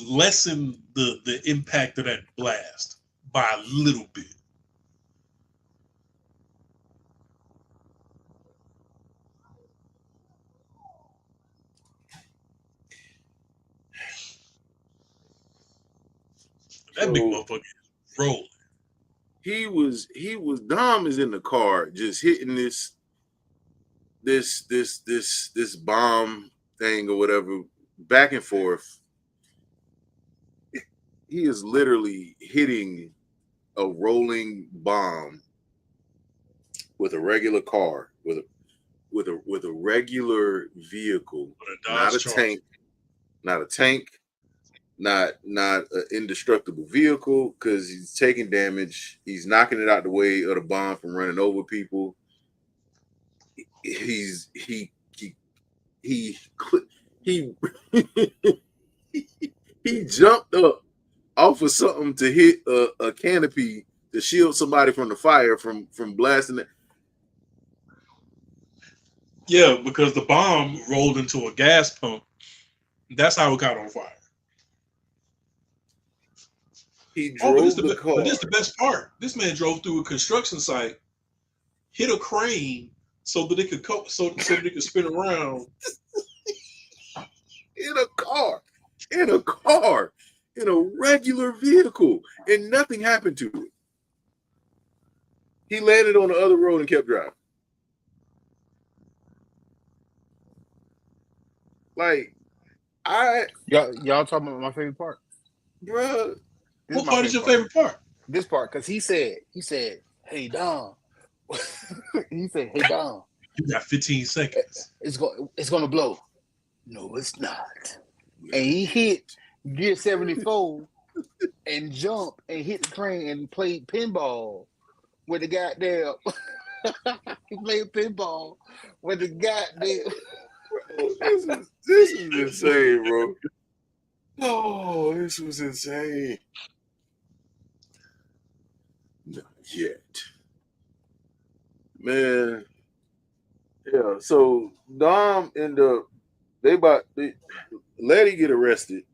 lessen the impact of that blast by a little bit. That big motherfucker is rolling. He was Dom is in the car just hitting this bomb thing or whatever back and forth. He is literally hitting a rolling bomb with a regular car, with a regular vehicle, not a tank, not an indestructible vehicle, because he's taking damage. He's knocking it out the way of the bomb from running over people. He jumped up off of something to hit a canopy to shield somebody from the fire from blasting it. Yeah, because the bomb rolled into a gas pump. That's how it got on fire. He drove the car. But this is the best part. This man drove through a construction site, hit a crane so that it could that it could spin around. In a regular vehicle, and nothing happened to it. He landed on the other road and kept driving. Like, y'all talking about my favorite part, bruh. What part is your favorite part? This part, because he said, "Hey Dom," he said, "Hey Dom, you got 15 seconds. It's gonna blow." No, it's not. And he hit Gear 74 and jumped and hit the train and played pinball with the goddamn. He played pinball with the goddamn. This is insane, bro. Oh, this was insane. Not yet. Man. Yeah, so Dom ended up Letty get arrested.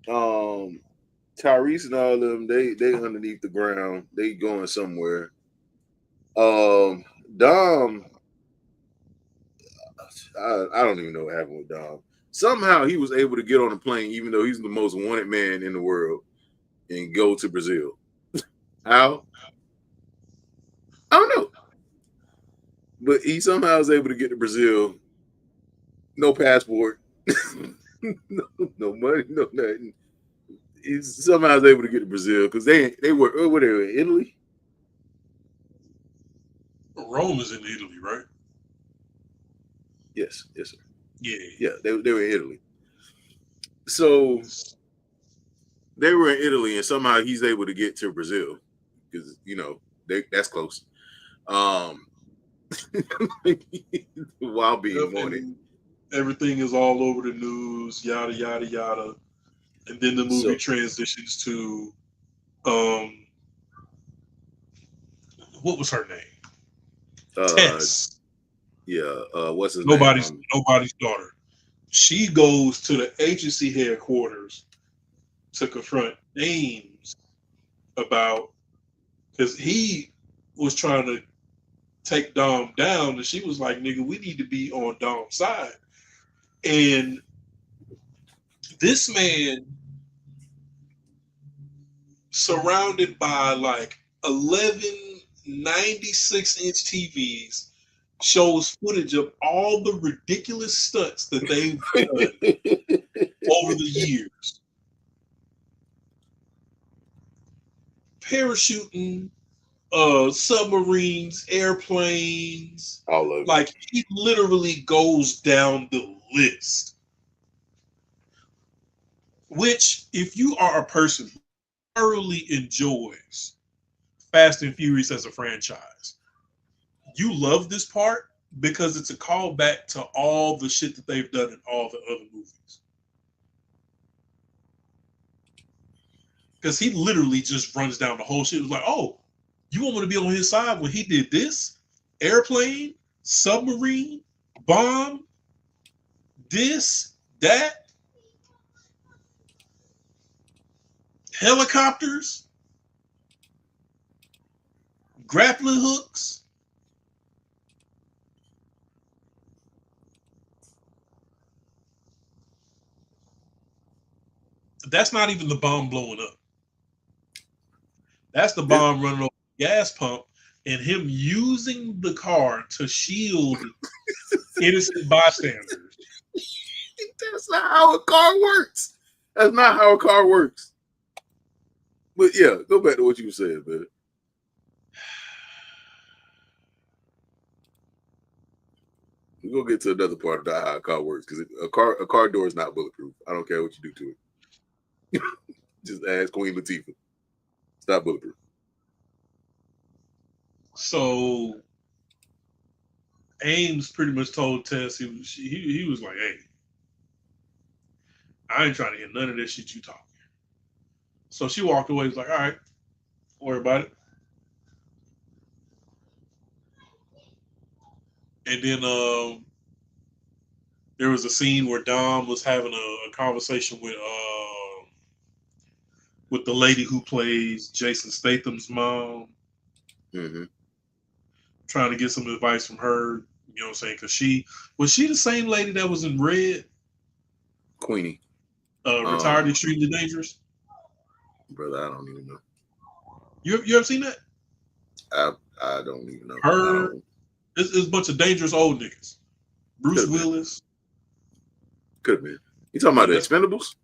Tyrese and all of them, they underneath the ground. They going somewhere. Dom, I don't even know what happened with Dom. Somehow he was able to get on a plane, even though he's the most wanted man in the world, and go to Brazil. How? I don't know. But he somehow was able to get to Brazil. No passport. no money, no nothing. He somehow was able to get to Brazil because they were in Italy. Rome is in Italy, right? Yes, sir. Yeah, they were in Italy. So they were in Italy, and somehow he's able to get to Brazil because that's close. While being wanted. Everything is all over the news, yada yada yada, and then the movie transitions to, what was her name? Tess. Yeah. What's his name? Nobody's daughter. She goes to the agency headquarters to confront Ames about, because he was trying to take Dom down, and she was like, "Nigga, we need to be on Dom's side." And this man, surrounded by like 11 96-inch TVs, shows footage of all the ridiculous stunts that they've done over the years. Parachuting, submarines, airplanes, all of it. Like, he literally goes down the list. Which, if you are a person who thoroughly enjoys Fast and Furious as a franchise, you love this part because it's a callback to all the shit that they've done in all the other movies. Because he literally just runs down the whole shit. It was like, oh, you want me to be on his side when he did this? Airplane, submarine, bomb, this, that, helicopters, grappling hooks. That's not even the bomb blowing up. That's the bomb running over the gas pump and him using the car to shield innocent bystanders. That's not how a car works. That's not how a car works. But yeah, go back to what you were saying, man. We're gonna get to another part about how a car works, because a car door is not bulletproof. I don't care what you do to it. Just ask Queen Latifah. It's not bulletproof. So Ames pretty much told Tess, he was like, hey, I ain't trying to hear none of this shit you talking. So she walked away. He's like, all right, don't worry about it. And then there was a scene where Dom was having a conversation with the lady who plays Jason Statham's mom. Mm-hmm. Trying to get some advice from her, you know what I'm saying? Because was she the same lady that was in Red? Queenie. Retired Extremely Dangerous? Brother, I don't even know. You ever seen that? I don't even know. Her, it's a bunch of dangerous old niggas. Bruce Could've Willis. Could have been. You talking about the Expendables?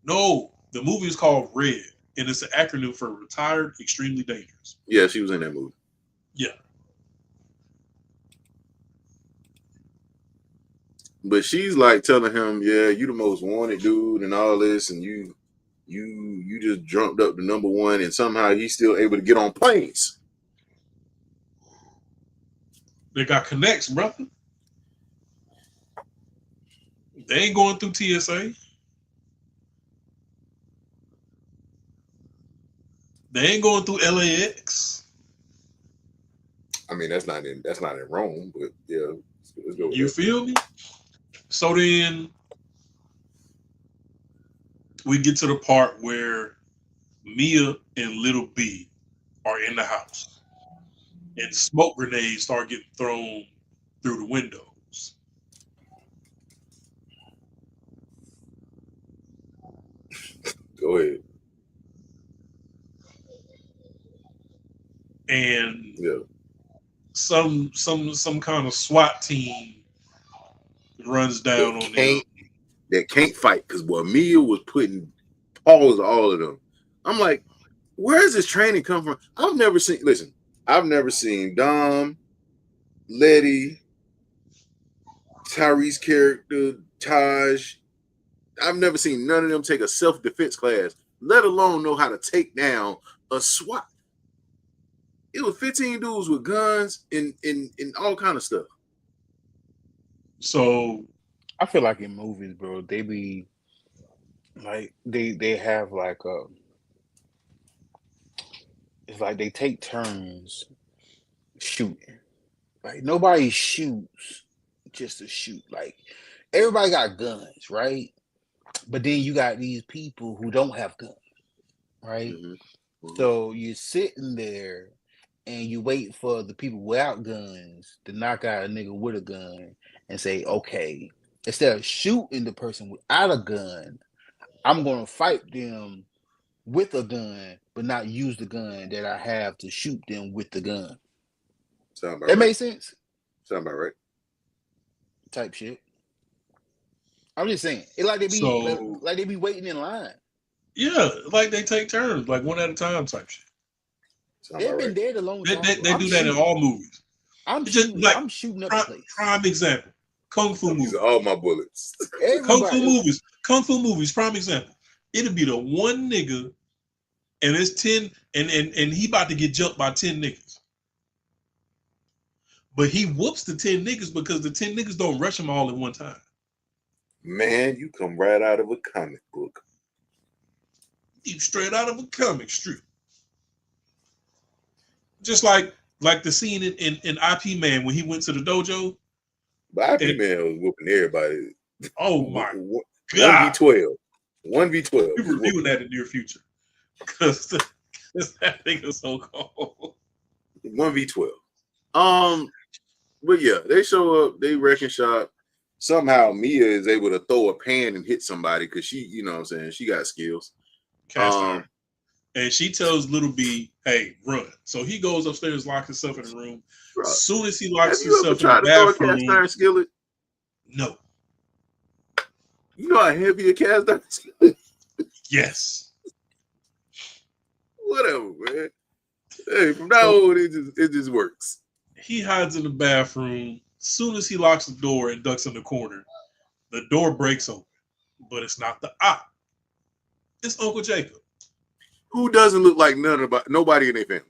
No, the movie is called Red, and it's an acronym for Retired Extremely Dangerous. Yeah, she was in that movie. Yeah. But she's like telling him, yeah, you the most wanted dude and all this, and you just jumped up to number one, and somehow he's still able to get on planes. They got connects, brother. They ain't going through TSA. They ain't going through LAX. I mean, that's not in Rome, but yeah, let's go. You feel me? So then we get to the part where Mia and Little B are in the house, and smoke grenades start getting thrown through the windows. Go ahead. And yeah, some kind of SWAT team runs down on them. That can't fight, because Mia was putting paws on all of them. I'm like, where does this training come from? I've never seen Dom, Letty, Tyrese character, Taj. I've never seen none of them take a self-defense class, let alone know how to take down a SWAT. It was 15 dudes with guns and all kind of stuff. So I feel like in movies, bro, they be like they have like it's like they take turns shooting. Like nobody shoots just to shoot. Like everybody got guns, right? But then you got these people who don't have guns, right? Mm-hmm. So you're sitting there and you wait for the people without guns to knock out a nigga with a gun and say, okay, instead of shooting the person without a gun, I'm going to fight them with a gun, but not use the gun that I have to shoot them with the gun. Sound about That right. makes sense? Sound about right. Type shit. I'm just saying. It like they be waiting in line. yeah, like they take turns, like one at a time type shit. Sound They've about been right. dead a long They, time. they, they do that in all movies. I'm It's just shooting. like I'm shooting up the place. prime example. Kung Fu These movies. are all my bullets. Kung Fu Everybody. movies. Kung Fu movies, prime example. It'll be the one nigga and it's 10 and he about to get jumped by 10 niggas. But he whoops the 10 niggas because the 10 niggas don't rush him all at one time. Man, you come right out of a comic book. You straight out of a comic strip. Just like the scene in IP Man when he went to the dojo. But IP Man was whooping everybody. Oh my God. God. 1v12. 1v12. We're reviewing that in the near future. Because that thing is so cold. 1v12. But yeah, they show up, they wrecking shop. Somehow Mia is able to throw a pan and hit somebody because she, you know what I'm saying, she got skills. Cast iron. And she tells Little B, hey, run. So he goes upstairs, locks himself in the room. Bro, As soon as he locks have you ever himself in tried the to throw a bathroom, cast iron skillet? no. You know how heavy a cast iron skillet? Yes. Whatever, man. Hey, from now on, it just works. He hides in the bathroom. As soon as he locks the door and ducks in the corner, the door breaks open. But it's not the op. It's Uncle Jacob. Who doesn't look like nobody in their family?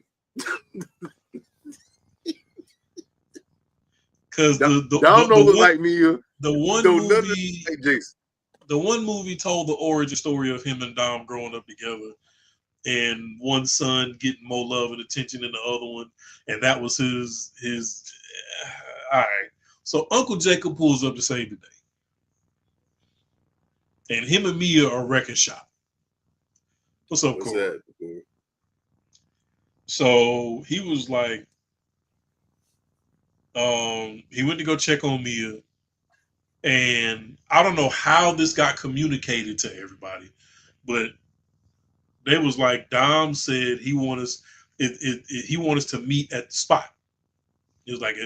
Because Dom don't look like Mia. The one Don't none of movie, them like Jason. the one movie told the origin story of him and Dom growing up together, and one son getting more love and attention than the other one, and that was his. All right, so Uncle Jacob pulls up to save the day, and him and Mia are wrecking shop. What's up, What's Corey? that? So he was like, he went to go check on Mia, and I don't know how this got communicated to everybody, but they was like, Dom said he want us to meet at the spot. It was like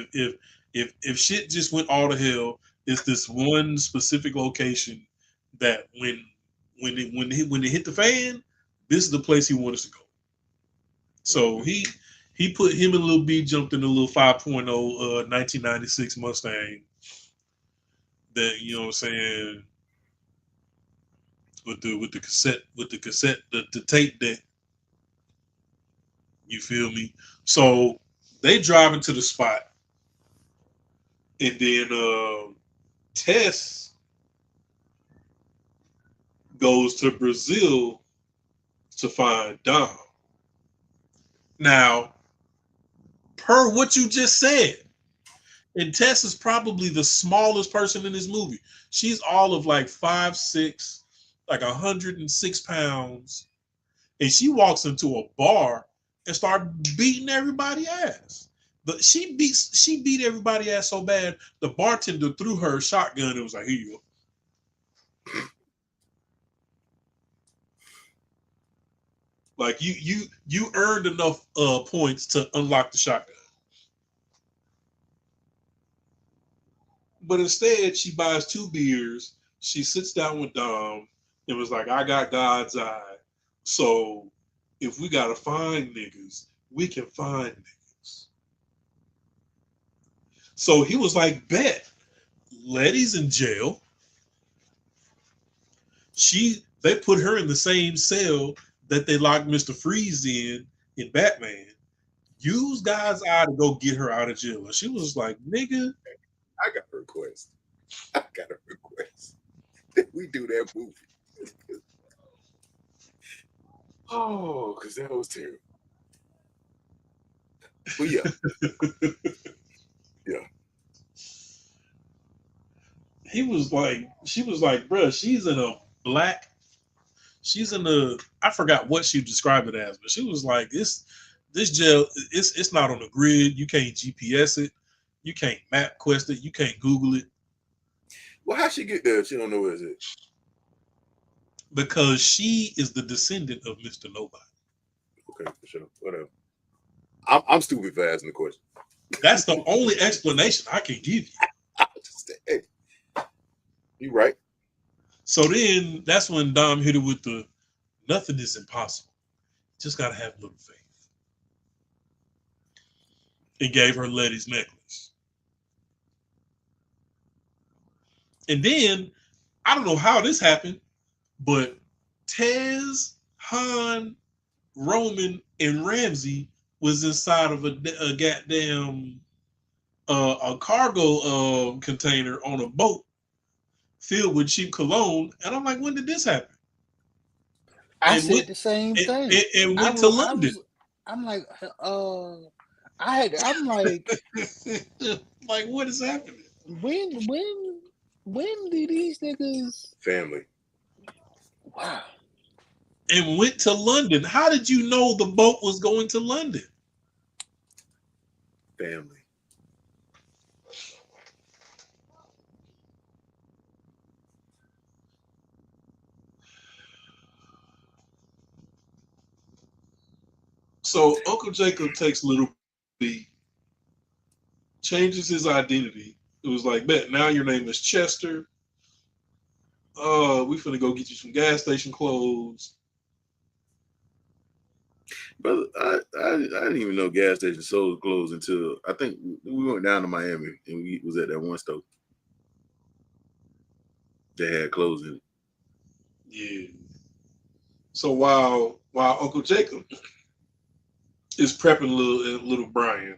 if shit just went all to hell, it's this one specific location that when it hit the fan, this is the place he wants us to go. So he put him and Lil B jumped in a little 5.0 1996 Mustang that, you know what I'm saying, with the cassette, the tape deck. You feel me? So they drive into the spot, and then Tess goes to Brazil to find Dom. Now, per what you just said, and Tess is probably the smallest person in this movie. She's all of like 5'6", like 106 pounds, and she walks into a bar and start beating everybody ass. But she beat everybody ass so bad, the bartender threw her a shotgun and was like, "Here you go." Like you earned enough points to unlock the shotgun. But instead, she buys 2 beers. She sits down with Dom and was like, I got God's eye. So if we got to find niggas, we can find niggas. So he was like, bet. Letty's in jail. They put her in the same cell that they locked Mr. Freeze in Batman. Use God's eye to go get her out of jail. And she was like, nigga. I got a request. We do that movie. Oh, because that was terrible. But yeah. Yeah. She was like, bruh, she's in I forgot what she described it as, but she was like, this jail, it's not on the grid. You can't GPS it. You can't map quest it. You can't Google it. Well, how'd she get there if she don't know where it's at? Because she is the descendant of Mr. Nobody. Okay, for sure. Whatever. I'm stupid for asking the question. That's the only explanation I can give you. Hey, you right. So then that's when Dom hit her with the nothing is impossible. Just gotta have a little faith. And gave her Letty's necklace. And then I don't know how this happened, but Tez, Han, Roman, and Ramsey was inside of a goddamn a cargo container on a boat filled with cheap cologne. And I'm like, when did this happen? I said the same thing. And went to London. I'm like, I'm like, like, what is happening? When did these niggas family? Wow. And went to London. How did you know the boat was going to London? Family. So Uncle Jacob takes Little B, changes his identity. It was like, bet, now your name is Chester. We finna go get you some gas station clothes. Brother, I didn't even know gas station sold clothes until I think we went down to Miami and we was at that one store. They had clothes in it. Yeah. So while Uncle Jacob is prepping little Brian,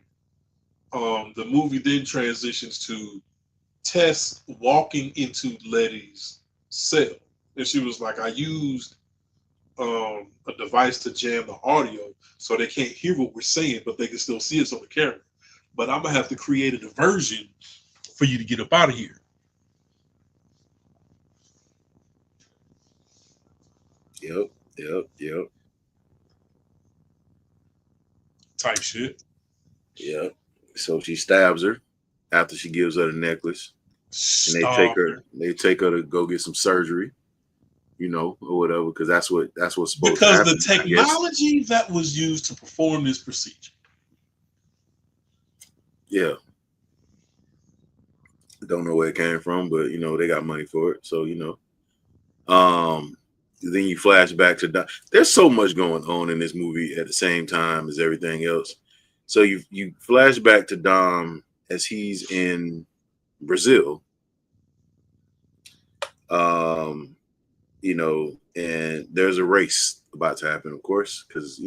the movie then transitions to Tess walking into Letty's cell, and she was like, "I used a device to jam the audio so they can't hear what we're saying, but they can still see us on the camera. But I'm gonna have to create a diversion for you to get up out of here." Yep. Type shit. Yep. So she stabs her after she gives her the necklace. And they take her to go get some surgery, or whatever, because that's what's supposed to happen. Because the technology that was used to perform this procedure. Yeah. Don't know where it came from, but they got money for it. So, then you flash back to Dom. There's so much going on in this movie at the same time as everything else. So you flash back to Dom as he's in Brazil. And there's a race about to happen, of course, because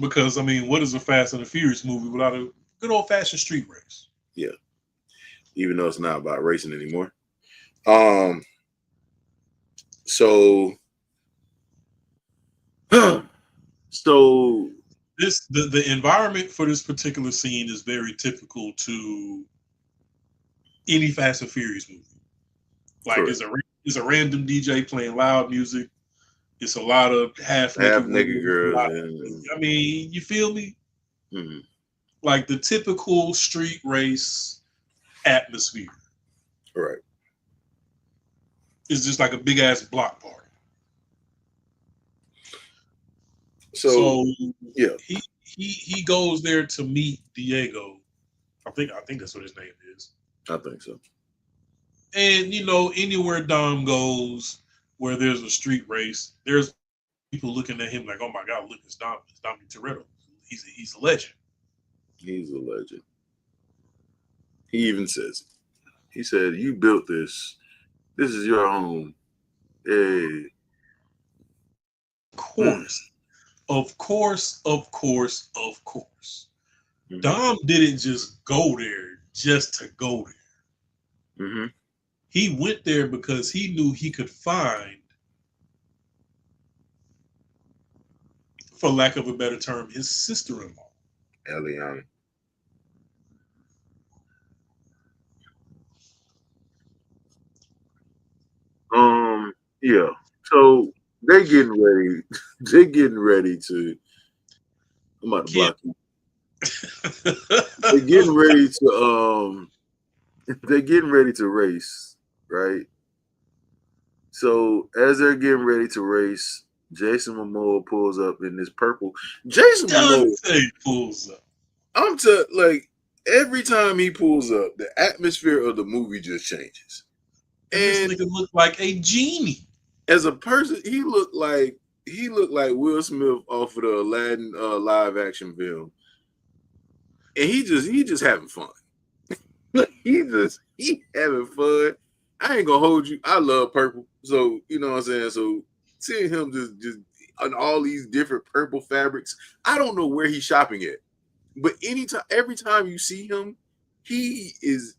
Because what is a Fast and the Furious movie without a good old fashioned street race? Yeah. Even though it's not about racing anymore. So the environment for this particular scene is very typical to any Fast and Furious movie. Like it's a random DJ playing loud music. It's a lot of half naked girls. You feel me? Mm-hmm. Like the typical street race atmosphere. Right. It's just like a big ass block party. So yeah, he goes there to meet Diego. I think that's what his name is. I think so. And anywhere Dom goes where there's a street race, there's people looking at him like, "Oh my God, look, it's Dominic Toretto. He's a legend." He's a legend. He even says it. He said, "You built this. This is your home." Hey. Of course. Mm-hmm. Dom didn't just go there just to go there. Mm-hmm. He went there because he knew he could find, for lack of a better term, his sister-in-law. Eliana. Yeah. So they getting ready. They getting ready to. I'm about to Kid. block you. They're getting ready to. They're getting ready to race, right? So as they're getting ready to race, Jason Momoa pulls up in this purple. Jason Momoa. Dante pulls up. Like every time he pulls up, the atmosphere of the movie just changes. And this nigga looked like a genie. As a person, he looked like Will Smith off of the Aladdin live action film, and he just having fun. he having fun. I ain't gonna hold you. I love purple, so you know what I'm saying. So seeing him just on all these different purple fabrics, I don't know where he's shopping at, but every time you see him, he is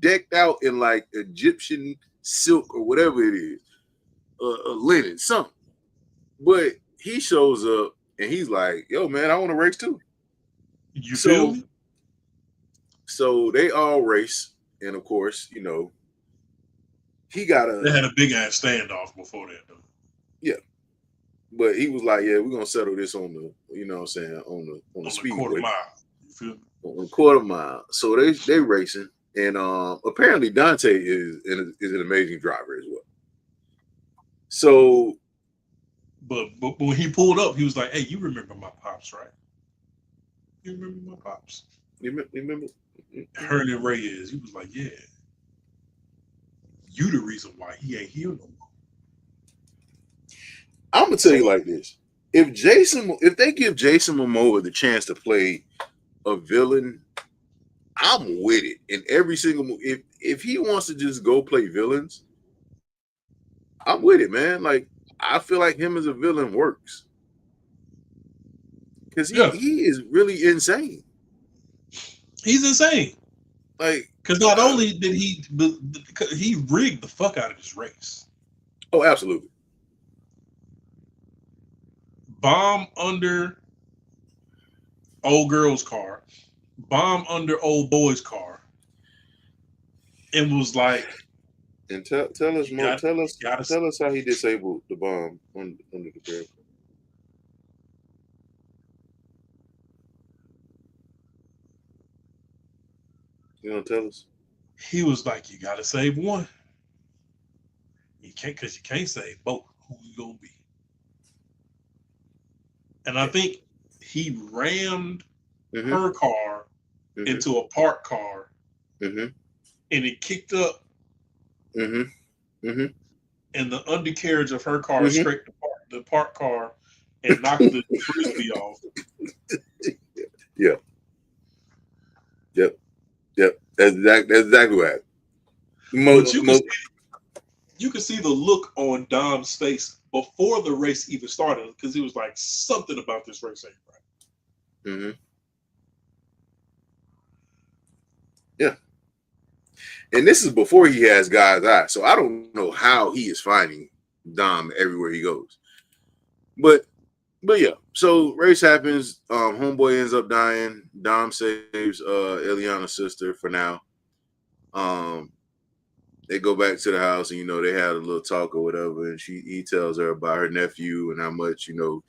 decked out in like Egyptian silk or whatever it is. Linen, something. But he shows up and he's like, "Yo, man, I want to race too." You feel me? So they all race, and of course, you know, he got They had a big ass standoff before that, though. Yeah, but he was like, "Yeah, we're gonna settle this on the, you know, what I'm saying, on the speedway, quarter mile." You feel me? On the quarter mile. So they racing, and apparently Dante is an amazing driver as well. So, but when he pulled up, he was like, "Hey, you remember my pops, right? You remember my pops? You remember Hernan Reyes?" He was like, "Yeah, you the reason why he ain't here no more." I'm gonna tell you like this: if they give Jason Momoa the chance to play a villain, I'm with it in every single movie. If he wants to just go play villains, I'm with it, man. Like I feel like him as a villain works because he is really insane. He's insane. Like because not only did he rigged the fuck out of this race. Oh, absolutely. Bomb under old girl's car, bomb under old boy's car, and was like, and tell us more. Tell us how he disabled the bomb under the girl. You gonna tell us? He was like, "You gotta save one. You can't, because you can't save both. Who you gonna be?" And I think he rammed her car into a parked car, and it kicked up, and the undercarriage of her car scraped the parked car and knocked the frisbee off. Yeah. Yep. That's exactly what happened. You can see the look on Dom's face before the race even started, because he was like, something about this race ain't right. Yeah. And this is before he has God's eye. So I don't know how he is finding Dom everywhere he goes. But yeah. So race happens. Homeboy ends up dying. Dom saves Eliana's sister for now. They go back to the house and, you know, they had a little talk or whatever. And he tells her about her nephew and how much, you know,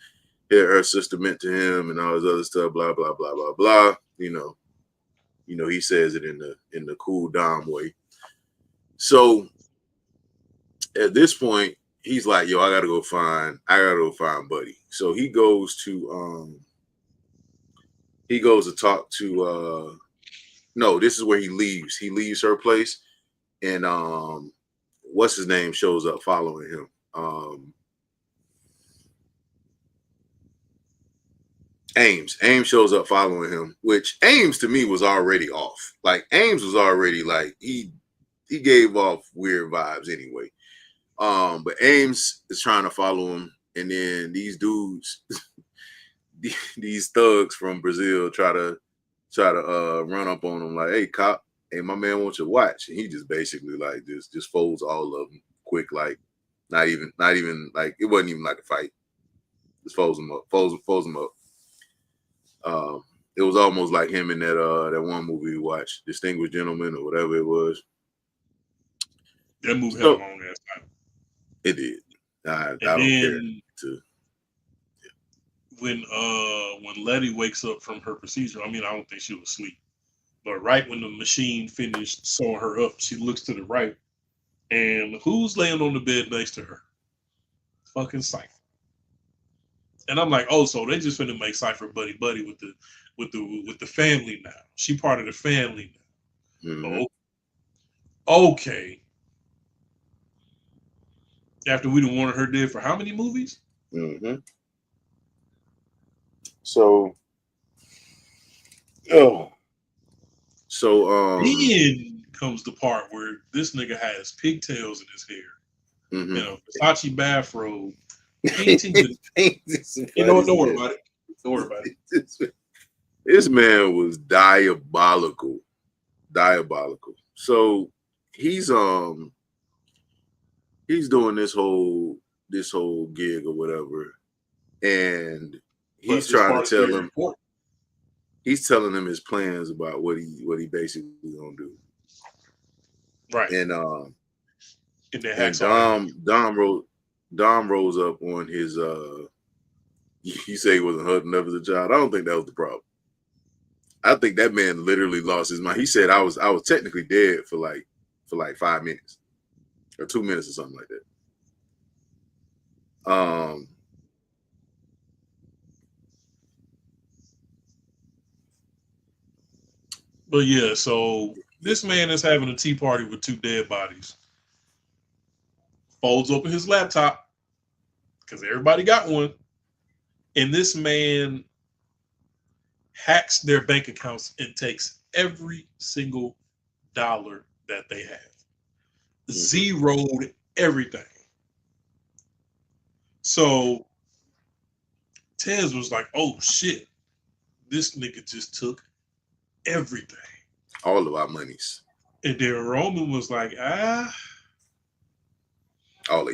her sister meant to him and all this other stuff, blah, blah, blah, blah, blah. You know, he says it in the cool Dom way. So at this point, he's like, "Yo, I gotta go find Buddy." So he goes to talk to no, this is where he leaves. He leaves her place, and what's his name shows up following him. Ames shows up following him, which Ames to me was already off. Like Ames was already like he gave off weird vibes anyway. But Ames is trying to follow him, and then these dudes, these thugs from Brazil try to run up on him like, "Hey, cop, hey, my man wants your watch," and he just basically like just folds all of them quick, like not even like it wasn't even like a fight. Just folds them up. It was almost like him in that one movie we watched, Distinguished Gentleman or whatever it was. That movie had a long ass time. It did. I And don't care then to. when Letty wakes up from her procedure, I mean, I don't think she was asleep, but right when the machine finished sewing her up, she looks to the right, and who's laying on the bed next to her? Fucking Cypher. And I'm like, oh, so they just finna make Cypher buddy with the family now. She part of the family now. Mm-hmm. Oh, okay. After we done wanted her dead for how many movies? Mm-hmm. So, then comes the part where this nigga has pigtails in his hair, mm-hmm. and a Versace bathrobe. Don't worry about it. Don't worry about it. This man was diabolical. So he's doing this whole gig or whatever, and he's trying to tell him. He's telling him his plans about what he basically gonna do. Right. And Dom rose up on his you say he wasn't hurt enough as a child. I don't think that was the problem. I think that man literally lost his mind. He said I was technically dead for like 5 minutes or 2 minutes or something like that. But yeah, so this man is having a tea party with 2 dead bodies. Folds open his laptop because everybody got one, and this man hacks their bank accounts and takes every single dollar that they have. Zeroed everything. So Tez was like, oh shit, this nigga just took everything. All of our monies. And then Roman was like, all of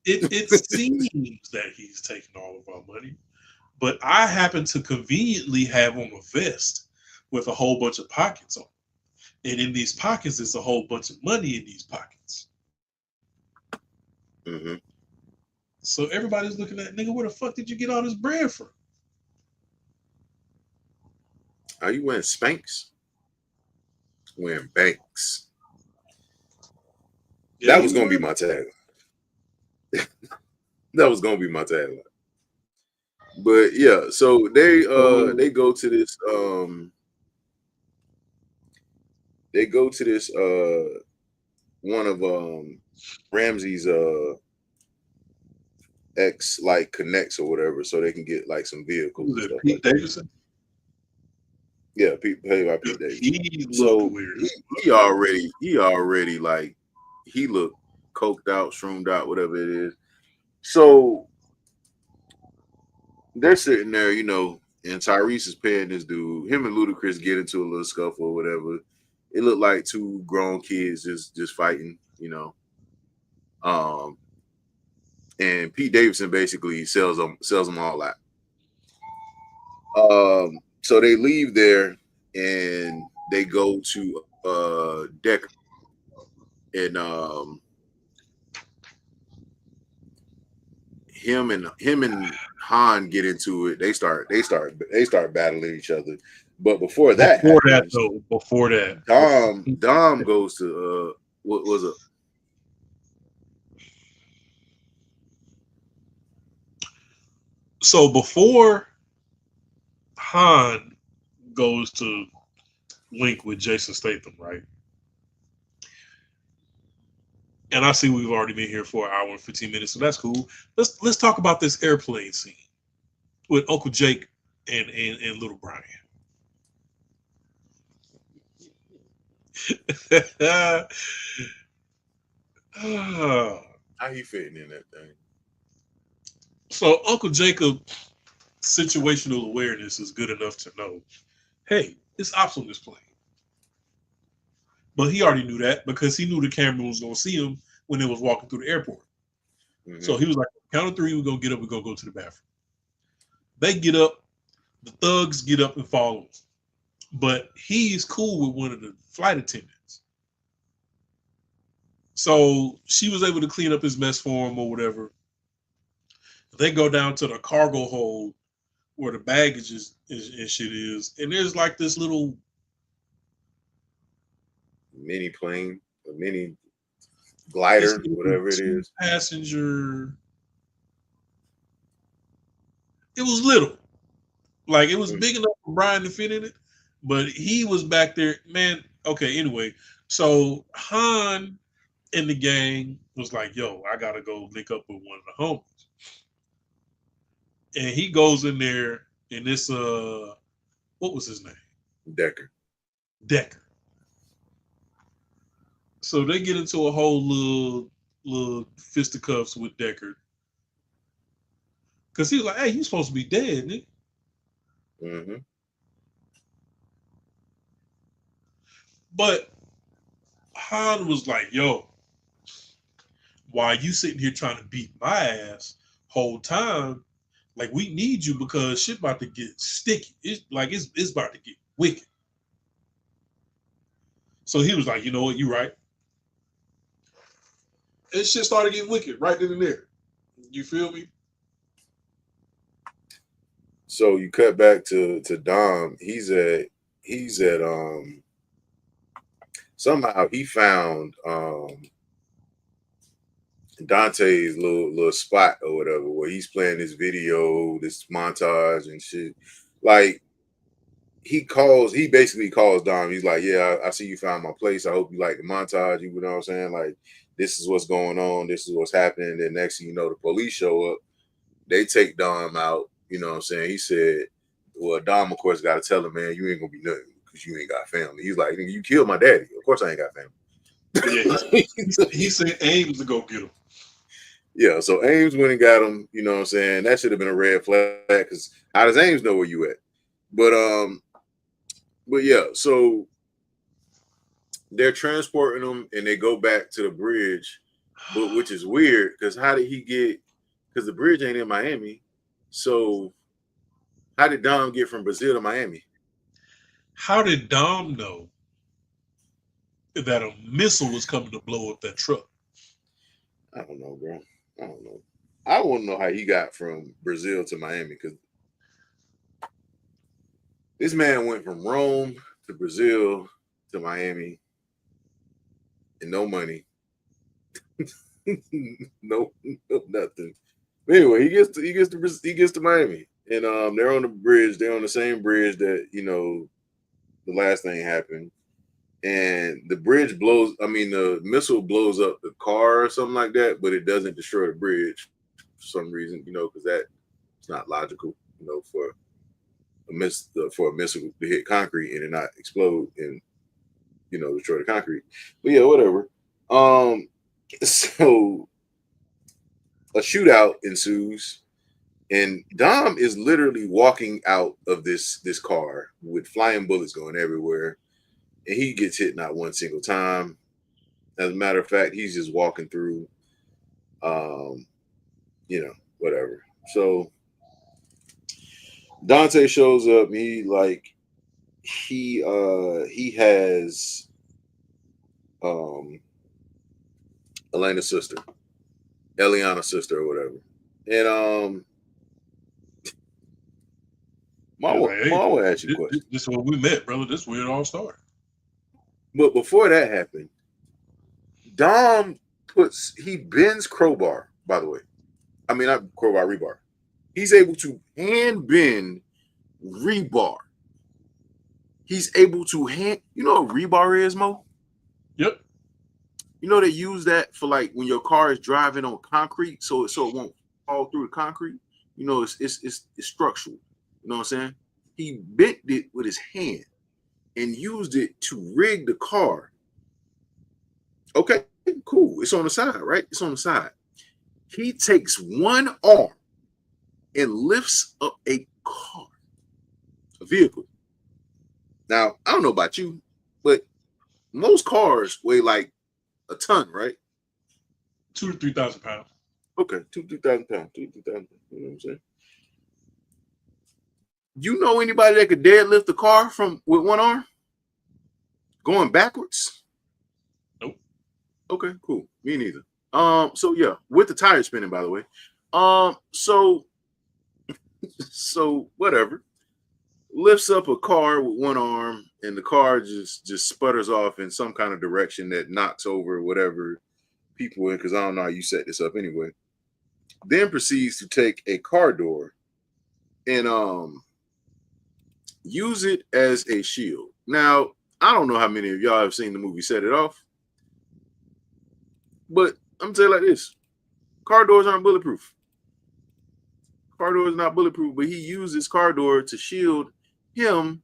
it seems that he's taking all of our money, but I happen to conveniently have on a vest with a whole bunch of pockets on. And in these pockets, there's a whole bunch of money in these pockets. Mm-hmm. So everybody's looking at, nigga, where the fuck did you get all this bread from? Are you wearing Spanx? Wearing Banks. Yeah, that was gonna be my tagline. That was gonna be my tagline. But yeah, so they go to this one of Ramsey's ex like connects or whatever, so they can get like some vehicles. Was it Pete Davidson? Yeah, paid by Pete Davidson. He So weird. he already like he looked coked out, shroomed out, whatever it is. So they're sitting there, you know, and Tyrese is paying this dude. Him and Ludacris get into a little scuffle or whatever. It looked like 2 grown kids just fighting, you know. And Pete Davidson basically sells them all out. So they leave there and they go to Decker, and him and Han get into it. They start battling each other. But before that, Dom goes to what was it? So before Han goes to link with Jason Statham, right? And I see we've already been here for an hour and 15 minutes, so that's cool. Let's talk about this airplane scene. with Uncle Jake and Little Brian. How he fitting in that thing? So Uncle Jacob situational awareness is good enough to know, hey, it's ops on this plane. But he already knew that because he knew the camera was going to see him when they was walking through the airport. Mm-hmm. So he was like, count of three, we're going to get up, we're going to go to the bathroom. They get up, the thugs get up and follow him. But he's cool with one of the flight attendants. So she was able to clean up his mess for him or whatever. They go down to the cargo hold where the baggage is and shit is. And there's like this little mini plane, a mini glider, whatever it is. Passenger. It was little. Like, it was big enough for Brian to fit in it. But he was back there. Man, okay, anyway. So Han and the gang was like, yo, I got to go link up with one of the homies. And he goes in there, and this, what was his name? Decker. So they get into a whole little fisticuffs with Decker. Because he was like, hey, you supposed to be dead, nigga. Mm-hmm. But Han was like, yo, why you sitting here trying to beat my ass whole time? Like, we need you because shit about to get sticky. It's about to get wicked. So he was like, you know what, you right. And shit started getting wicked right then and there. You feel me? So you cut back to Dom. He's at somehow he found Dante's little spot or whatever where he's playing this video, this montage and shit. Like he basically calls Dom. He's like, yeah, I see you found my place. I hope you like the montage. You know what I'm saying? Like, this is what's going on. This is what's happening. And then next thing you know, the police show up. They take Dom out. You know what I'm saying? He said, well, Dom, of course, got to tell him, man, you ain't going to be nothing because you ain't got family. He's like, you killed my daddy. Of course I ain't got family. Yeah, he sent Ames to go get him. Yeah, so Ames went and got him. You know what I'm saying? That should have been a red flag because how does Ames know where you at? But yeah, so they're transporting him and they go back to the bridge, but which is weird because how did he get? Because the bridge ain't in Miami, so how did Dom get from Brazil to Miami? How did Dom know that a missile was coming to blow up that truck? I don't know, bro. I don't know. I want to know how he got from Brazil to Miami because this man went from Rome to Brazil to Miami and no money. no nothing. But anyway, he gets to Miami. And they're on the bridge. They're on the same bridge that, you know, the last thing happened. And the bridge blows, the missile blows up the car or something like that, but it doesn't destroy the bridge for some reason, you know, because it's not logical, you know, for a missile to hit concrete and it not explode and, you know, destroy the concrete. But yeah, whatever. So a shootout ensues. And Dom is literally walking out of this car with flying bullets going everywhere. And he gets hit not one single time. As a matter of fact, he's just walking through, you know, whatever. So Dante shows up. He has Elena's sister, Eliana's sister or whatever. And I want to ask you a question. This is when we met, brother. This is where it all started. But before that happened, Dom bends crowbar, by the way. I mean, not crowbar, rebar. He's able to hand bend rebar. He's able to you know what rebar is, Mo? Yep. You know they use that for like when your car is driving on concrete so it won't fall through the concrete. You know, it's structural. You know what I'm saying? He bent it with his hand and used it to rig the car. Okay, cool. It's on the side, right? It's on the side. He takes one arm and lifts up a car, a vehicle. Now, I don't know about you, but most cars weigh like a ton, right? 2,000 to 3,000 pounds. Okay, 2,000 pounds, 2,000 pounds. You know what I'm saying? You know anybody that could deadlift the car with one arm, going backwards? Nope. Okay, cool. Me neither. So yeah, with the tire spinning, by the way. So whatever. Lifts up a car with one arm, and the car just sputters off in some kind of direction that knocks over whatever people in, because I don't know how you set this up anyway. Then proceeds to take a car door and use it as a shield. Now, I don't know how many of y'all have seen the movie Set It Off, but I'm gonna tell you like this: car doors aren't bulletproof. Car door is not bulletproof, but he uses car door to shield him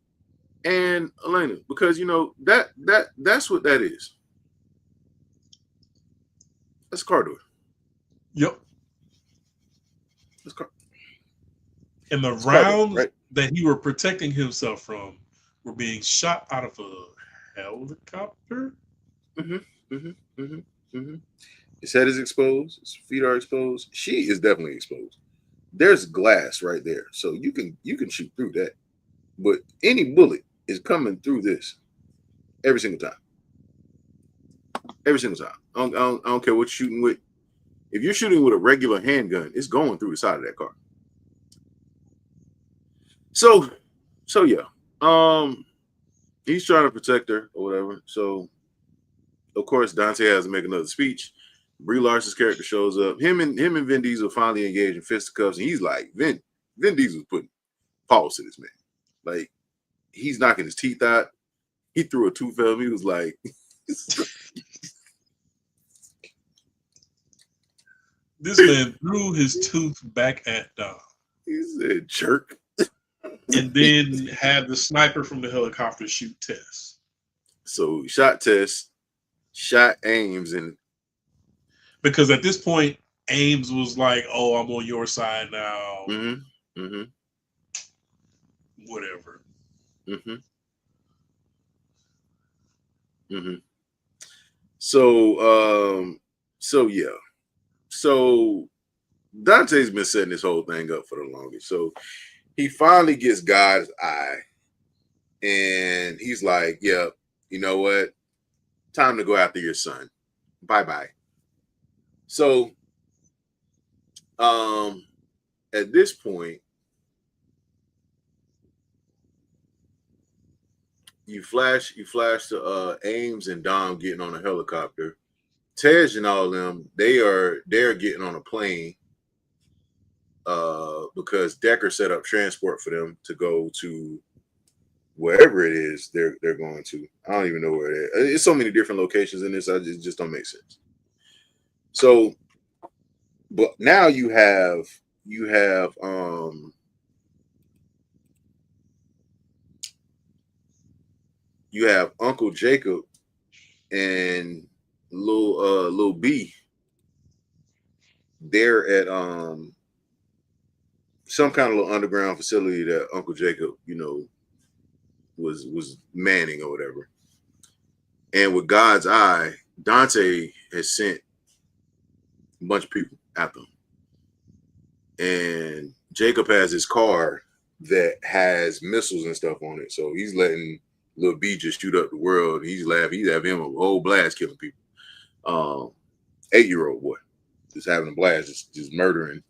and Elena, because you know that's what that is. That's car door. Yep. That's car. And the That's car door, rounds right? that he were protecting himself from were being shot out of a helicopter. His head is exposed. His feet are exposed. She is definitely exposed. There's glass right there, so you can shoot through that. But any bullet is coming through this every single time. Every single time. I don't care what you're shooting with. If you're shooting with a regular handgun, it's going through the side of that car. So yeah. He's trying to protect her or whatever. So of course Dante has to make another speech. Brie Larson's character shows up. Him and Vin Diesel finally engage in fisticuffs, and he's like, Vin Diesel's putting pause to this man. Like, he's knocking his teeth out. He threw a tooth at him. He was like, This man threw his tooth back at Dom. He said, jerk. And then had the sniper from the helicopter shoot Tess. So shot Tess, shot Ames, and because at this point, Ames was like, "Oh, I'm on your side now." Whatever. So yeah. So Dante's been setting this whole thing up for the longest. So he finally gets God's eye, and he's like, "Yeah, you know what? Time to go after your son. Bye-bye." So, at this point, you flash to Ames and Dom getting on a helicopter. Tej and all of them, they're getting on a plane because Decker set up transport for them to go to wherever it is they're going to. I don't even know where it is. It's so many different locations in this. It just don't make sense. So, but now you have Uncle Jacob and Lil B. They're at some kind of little underground facility that Uncle Jacob, you know, was manning or whatever. And with God's eye, Dante has sent a bunch of people after him. And Jacob has his car that has missiles and stuff on it. So he's letting Lil B just shoot up the world. He's laughing. He's having him a whole blast killing people. 8-year-old boy just having a blast, just murdering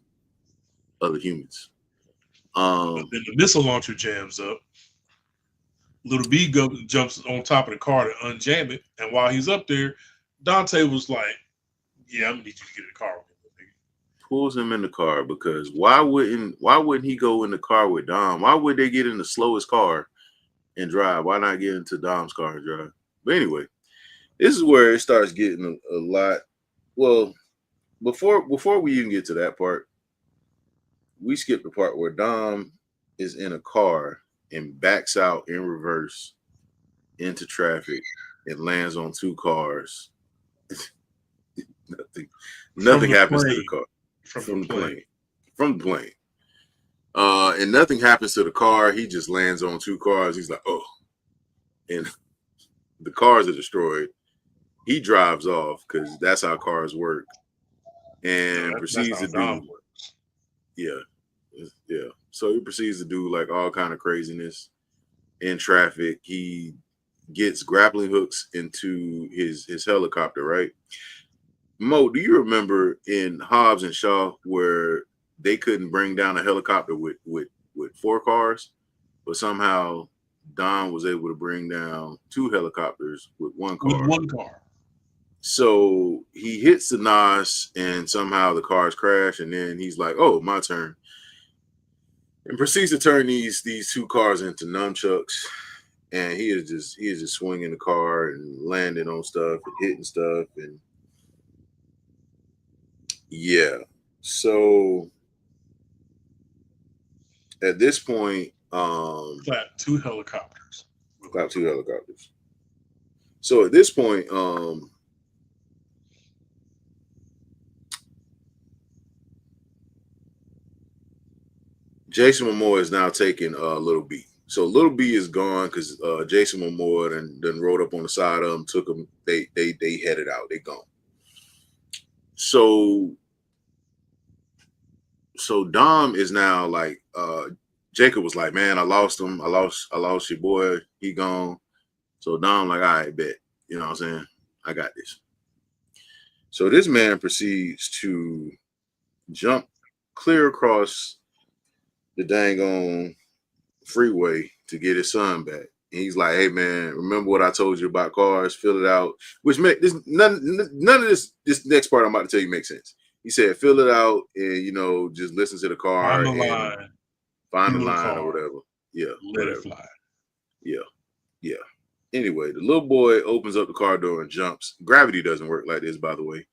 other humans. But then the missile launcher jams up. Little B jumps on top of the car to unjam it, and while he's up there, Dante was like, "Yeah, I'm gonna need you to get in the car with me." Pulls him in the car because why wouldn't he go in the car with Dom? Why would they get in the slowest car and drive? Why not get into Dom's car and drive? But anyway, this is where it starts getting a lot. Well, before we even get to that part, we skipped the part where Dom is in a car and backs out in reverse into traffic and lands on two cars. Nothing happens to the car from the plane. From the plane. And nothing happens to the car. He just lands on two cars. He's like, oh. And the cars are destroyed. He drives off because that's how cars work. And proceeds to do. Yeah. Yeah. So he proceeds to do like all kind of craziness in traffic. He gets grappling hooks into his helicopter, right? Mo, do you remember in Hobbs and Shaw where they couldn't bring down a helicopter with four cars, but somehow Dom was able to bring down two helicopters with one car? With one car. So he hits the NOS and somehow the cars crash, and then he's like, "Oh, my turn," and proceeds to turn these two cars into nunchucks. And he is just swinging the car and landing on stuff and hitting stuff, and yeah. So at this point, clap two helicopters. So at this point, Jason Momoa is now taking Little B. So Little B is gone because Jason Momoa then rode up on the side of him, took him. They headed out. They gone. So Dom is now like Jacob was like, man, I lost him. I lost your boy. He gone. So Dom like, all right, bet. You know what I'm saying? I got this. So this man proceeds to jump clear across the dang on freeway to get his son back. And he's like, hey man, remember what I told you about cars? Fill it out. Which make this none of this next part I'm about to tell you makes sense. He said, fill it out and just listen to the car. Find the line or whatever. Yeah. Let it fly. Yeah. Yeah. Anyway, the little boy opens up the car door and jumps. Gravity doesn't work like this, by the way.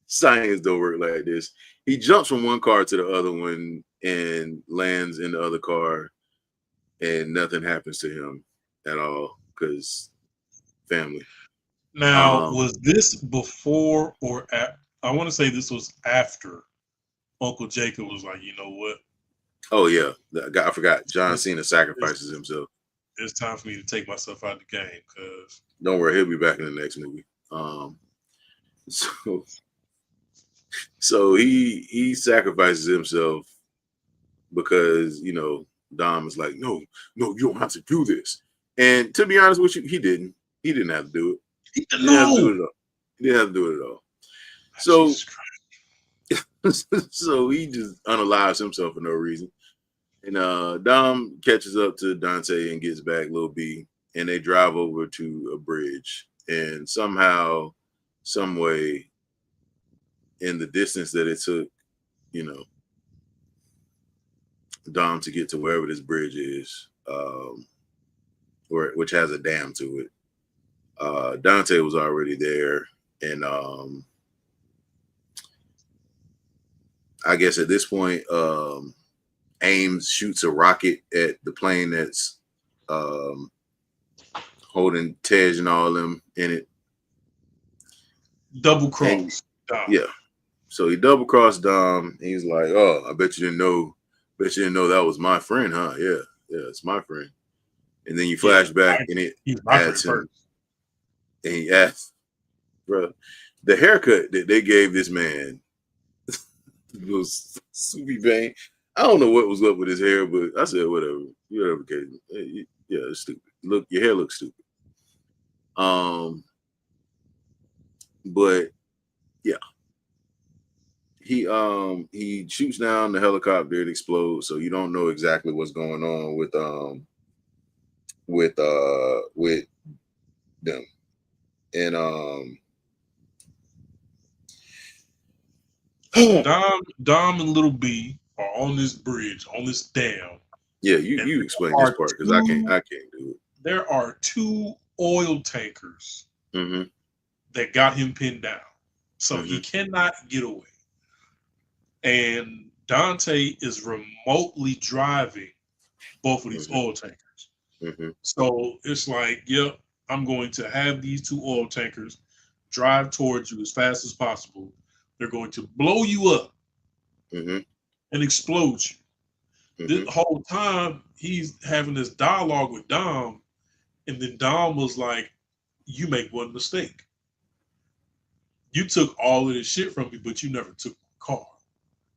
Science don't work like this. He jumps from one car to the other one and lands in the other car, and nothing happens to him at all because family. Now, was this before or I want to say this was after Uncle Jacob was like, you know what? Oh yeah, I forgot. John Cena sacrifices himself. It's time for me to take myself out of the game because don't worry, he'll be back in the next movie. So he sacrifices himself because Dom is like, no, you don't have to do this. And to be honest with you, he didn't have to do it. He didn't have to do it at all. So so he just unalives himself for no reason. And Dom catches up to Dante and gets back Lil B, and they drive over to a bridge. And somehow, some way, in the distance that it took, Dom to get to wherever this bridge is, which has a dam to it. Dante was already there, and I guess at this point, Ames shoots a rocket at the plane that's holding Tej and all of them in it. Double cross. Yeah. So he double crossed Dom. And he's like, "Oh, I bet you didn't know. That was my friend, huh? Yeah, it's my friend." And then you flash back, and it adds him. And he asked, "Bro, the haircut that they gave this man was Soupy Bang. I don't know what was up with his hair, but I said whatever. Yeah, it's stupid. Look, your hair looks stupid. But yeah." He shoots down the helicopter, it explodes, so you don't know exactly what's going on with them. And Dom and Little B are on this bridge, on this dam. Yeah, you explain this part because I can't do it. There are two oil tankers that got him pinned down. So he cannot get away. and Dante is remotely driving both of these oil tankers. So it's like, yep, I'm going to have these two oil tankers drive towards you as fast as possible. They're going to blow you up and explode you. The whole time he's having this dialogue with Dom, and then Dom was like, you make one mistake. You took all of this shit from me, but you never took my car.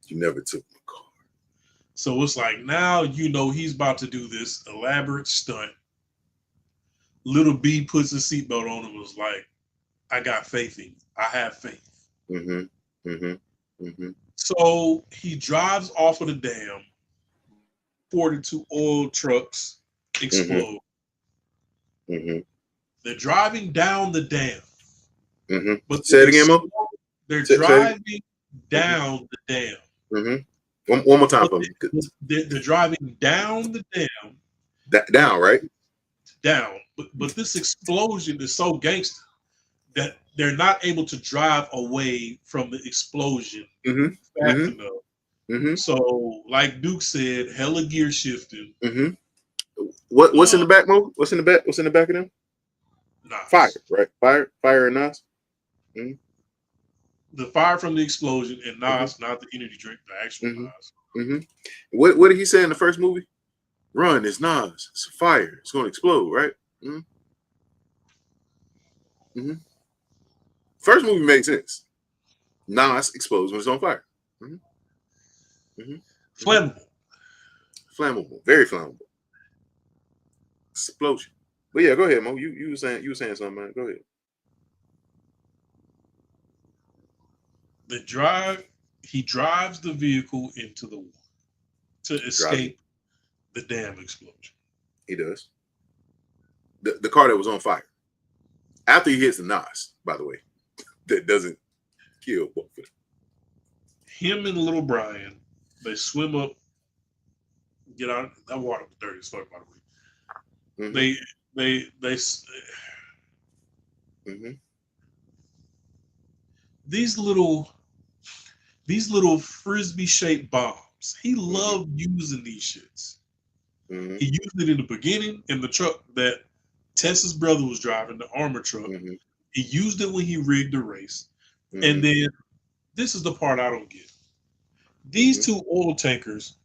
You never took my car. So it's like, now you know he's about to do this elaborate stunt. Little B puts a seatbelt on and was like, I got faith in you. I have faith. So he drives off of the dam. 42 oil trucks explode. They're driving down the dam. But say it again, Mo. They're driving down the dam. One more time for me. They're driving down the dam. Down, right? Down. But this explosion is so gangster that they're not able to drive away from the explosion fast enough. So, like Duke said, hella gear shifting. What's in the back, Mo? What's in the back? What's in the back of them? Nas. Fire, right? Fire and Nas. The fire from the explosion and Nas, not the energy drink, the actual Nas. What did he say in the first movie? Run, it's Nas. It's a fire. It's going to explode, right? First movie made sense. Nas explodes when it's on fire. Flammable, very flammable. Explosion. But yeah, go ahead, Mo. You were saying something, man. Go ahead. He drives the vehicle into the water to escape the dam explosion. He does. The car that was on fire. After he hits the Nas, by the way, that doesn't kill both of them. Him and little Brian, they swim up, get out. That water was dirty as fuck, by the way. These little frisbee shaped bombs. He loved using these shits. He used it in the beginning in the truck that Tessa's brother was driving, the armor truck. He used it when he rigged the race. And then this is the part I don't get. These two oil tankers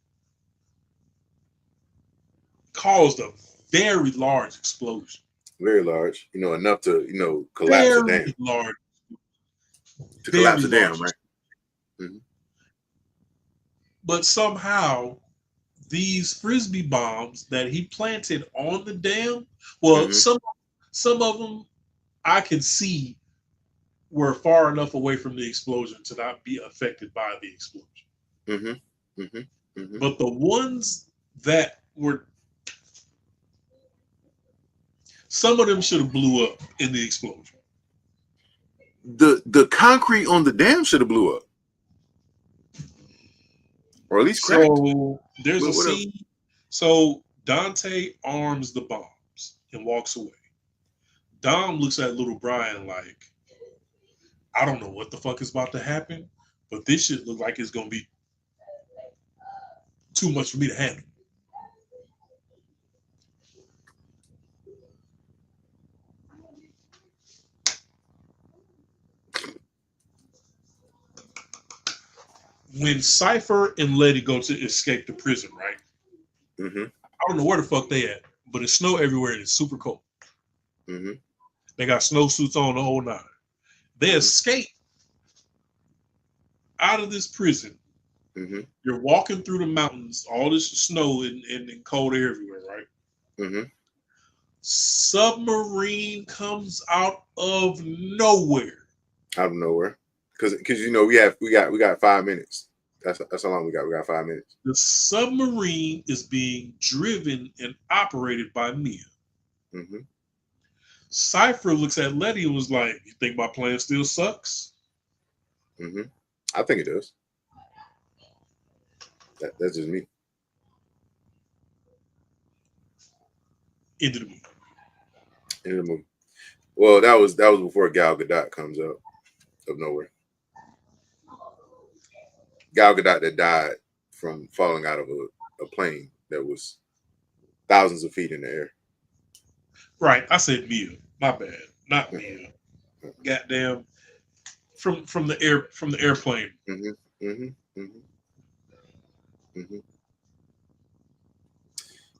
caused a very large explosion. Very large, enough to, collapse the dam. Large. To collapse the dam, right? But somehow, these frisbee bombs that he planted on the dam, well, some of them I could see were far enough away from the explosion to not be affected by the explosion. But the ones that were, some of them should have blew up in the explosion. The concrete on the dam should have blew up, or at least cracked. So there's a scene. So Dante arms the bombs and walks away. Dom looks at little Brian like, I don't know what the fuck is about to happen, but this shit look like it's gonna be too much for me to handle. When Cypher and Letty go to escape the prison, right? I don't know where the fuck they at, but it's snow everywhere and it's super cold. They got snowsuits on the whole nine. They escape out of this prison. You're walking through the mountains, all this snow and cold air everywhere, right? Submarine comes out of nowhere. Out of nowhere. Because we got 5 minutes. That's how long we got. We got 5 minutes. The submarine is being driven and operated by Mia. Cypher looks at Letty and was like, "You think my plan still sucks?" I think it does. That's just me. End of the movie. End of the movie. Well, that was before Gal Gadot comes out of nowhere. Gal Gadot that died from falling out of a plane that was thousands of feet in the air. Right. I said Mia. My bad. Not Mia. Goddamn. From the airplane. Mm-hmm, mm-hmm, mm-hmm, mm-hmm.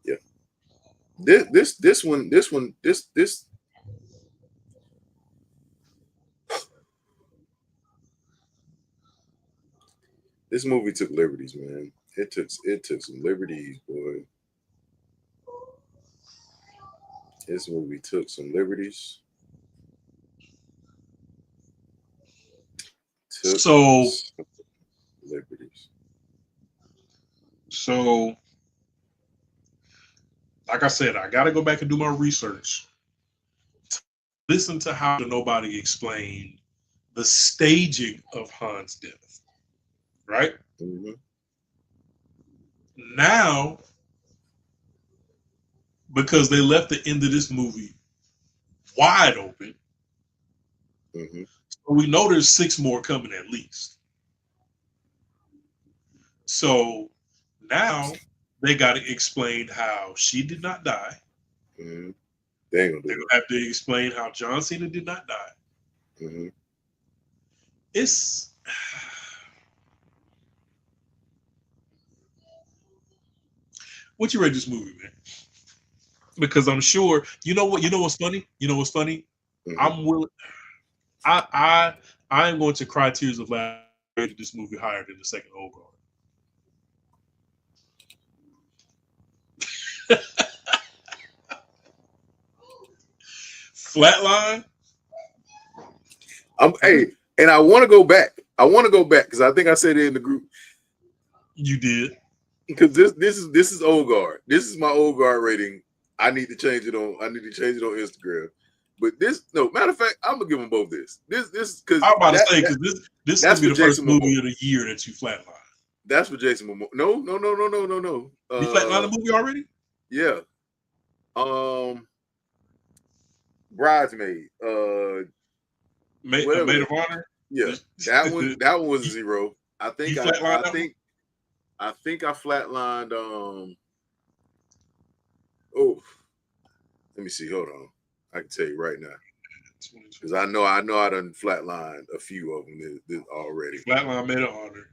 Yeah. This one. This movie took liberties, man. It took some liberties, boy. This movie took some liberties. Liberties. So, like I said, I got to go back and do my research. Listen to how nobody explained the staging of Han's death. Right? Mm-hmm. Now, because they left the end of this movie wide open, mm-hmm. so we know there's 6 more coming at least. So now they got to explain how she did not die. Mm-hmm. They're gonna have to explain how John Cena did not die. Mm-hmm. It's what you rate this movie, man? Because I'm sure you know what's funny. Mm-hmm. I'm willing. I am going to cry tears of laughter. Rated this movie higher than the second Old Guard. Flatline. Hey, and I want to go back. Because I think I said it in the group. You did. Because this is Old Guard. This is my Old Guard rating. I need to change it on Instagram. But matter of fact, I'm gonna give them both this. This because I'm about to say because this is gonna be the first movie of the year that you flatline. That's for Jason Momoa. No. You flatlined the movie already? Yeah. Bridesmaid. Maid of Honor. Yeah, that one was a 0. I think I flatlined. Oh, let me see. Hold on. I can tell you right now because I know I done flatlined a few of them already. Flatline Maid of Honor.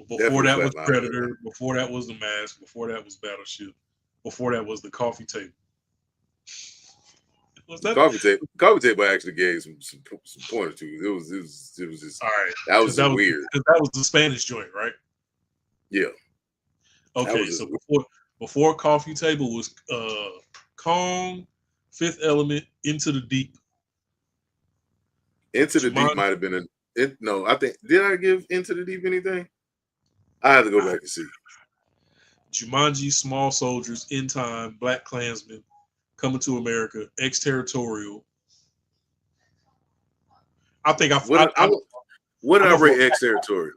Before that was Predator. Before that was The Mask. Before that was Battleship. Before that was The Coffee Table. Coffee table actually gave some pointers to it. It was just all right. That was weird. Because that was the Spanish joint, right? Yeah. Okay, so before Coffee Table was Kong, Fifth Element, Into the Deep. Into the Deep might have been no. I think did I give Into the Deep anything? I have to go back and see. Jumanji, Small Soldiers, In Time, Black Klansman, Coming to America, Exterritorial. I think what did I rate Exterritorial?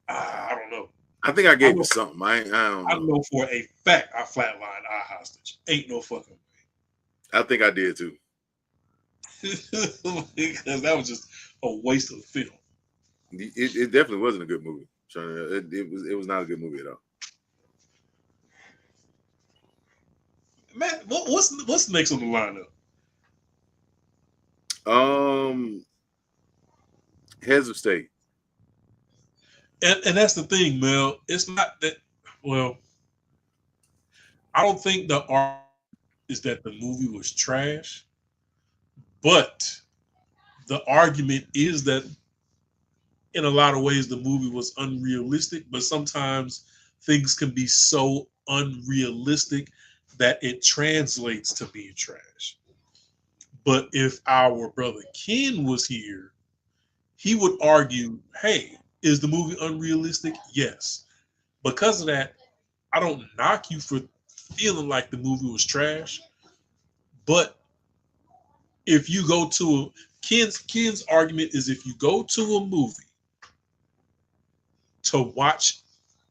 I don't know. I think I gave it something. I don't know. I know for a fact I flatlined Eye Hostage. Ain't no fucking way. I think I did too. Because that was just a waste of film. It definitely wasn't a good movie. It was not a good movie at all. Man, what's next on the lineup? Heads of State. And that's the thing, Mel. It's not that. Well, I don't think the art is that the movie was trash, but the argument is that in a lot of ways the movie was unrealistic. But sometimes things can be so unrealistic that it translates to being trash. But if our brother Ken was here, he would argue, hey, is the movie unrealistic? Yes. Because of that, I don't knock you for feeling like the movie was trash. But if you go to Ken's argument is if you go to a movie to watch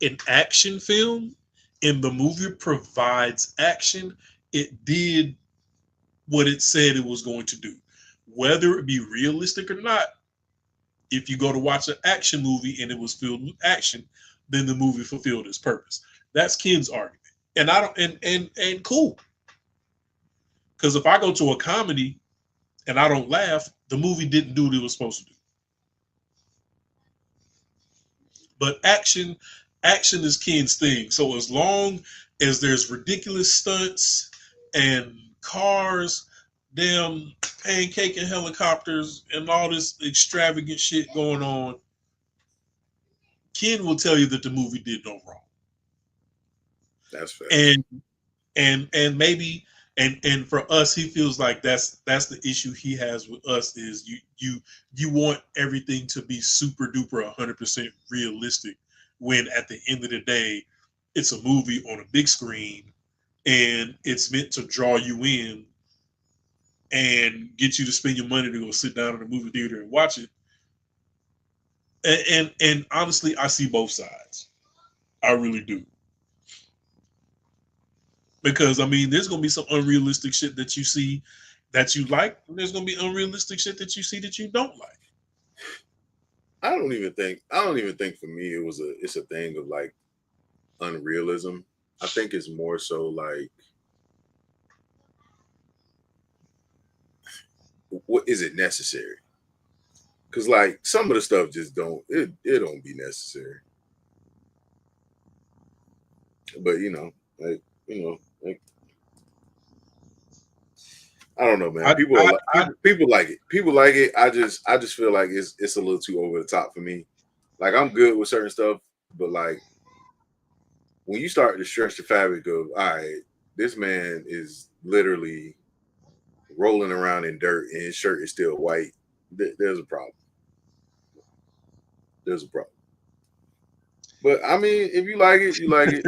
an action film and the movie provides action, it did what it said it was going to do. Whether it be realistic or not, If you go to watch an action movie and it was filled with action, then the movie fulfilled its purpose. That's Ken's argument. And I don't and cool. Because if I go to a comedy and I don't laugh, the movie didn't do what it was supposed to do. But action is Ken's thing. So as long as there's ridiculous stunts and cars, damn pancake and helicopters and all this extravagant shit going on, Ken will tell you that the movie did no wrong. That's fair. And maybe and for us, he feels like that's the issue he has with us is you want everything to be super duper 100% realistic, when at the end of the day, it's a movie on a big screen and it's meant to draw you in and get you to spend your money to go sit down in the movie theater and watch it. And honestly, I see both sides. I really do. Because, I mean, there's going to be some unrealistic shit that you see that you like, and there's going to be unrealistic shit that you see that you don't like. I don't even think for me it's a thing of like unrealism. I think it's more so like, what is it necessary? Because like some of the stuff just don't be necessary. But I don't know, man. People like it. People like it. I just feel like it's a little too over the top for me. Like I'm good with certain stuff, but like when you start to stretch the fabric of, all right, this man is literally rolling around in dirt and his shirt is still white, there's a problem. There's a problem. But I mean, if you like it, you like it.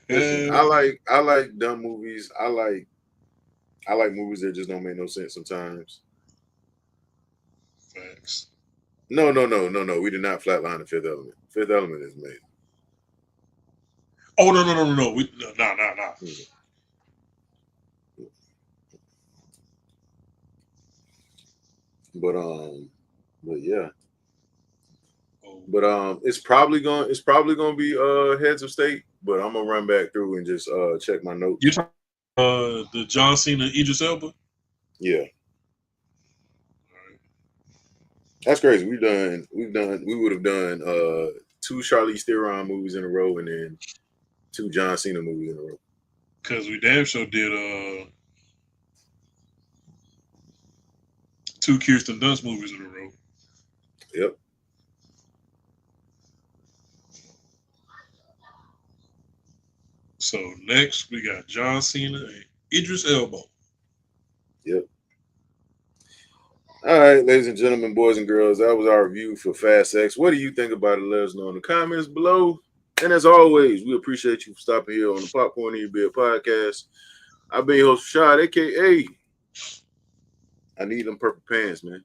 Listen, I like dumb movies. I like movies that just don't make no sense sometimes. Facts. No. We did not flatline the Fifth Element. Fifth Element is amazing. Oh no. No. But yeah. But it's probably gonna be Heads of State. But I'm gonna run back through and just check my notes. You talking the John Cena Idris Elba? Yeah. That's crazy. We would have done 2 Charlize Theron movies in a row and then 2 John Cena movies in a row. Because we damn sure did 2 Kirsten Dunst movies in a row. Yep. So next we got John Cena and Idris Elba. Yep. All right, ladies and gentlemen, boys and girls, that was our review for Fast X. What do you think about it? Let us know in the comments below. And as always, we appreciate you for stopping here on the Popcorn Need Beer podcast. I've been your host, Rashad, a.k.a. I Need Them Purple Pants, man.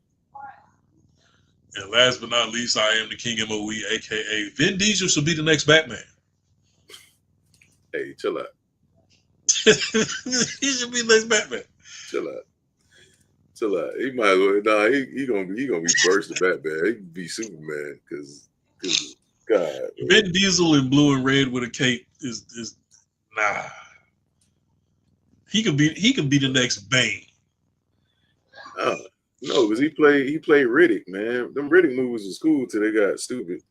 And last but not least, I am the King MOE, a.k.a. Vin Diesel should be the next Batman. Hey, chill out. He should be the next Batman. Chill out. He might as well. Nah, he gonna be bursting Batman. He can be Superman because God. Vin Diesel in blue and red with a cape is nah. He could be the next Bane. No, because he played Riddick, man. Them Riddick movies was cool till they got stupid.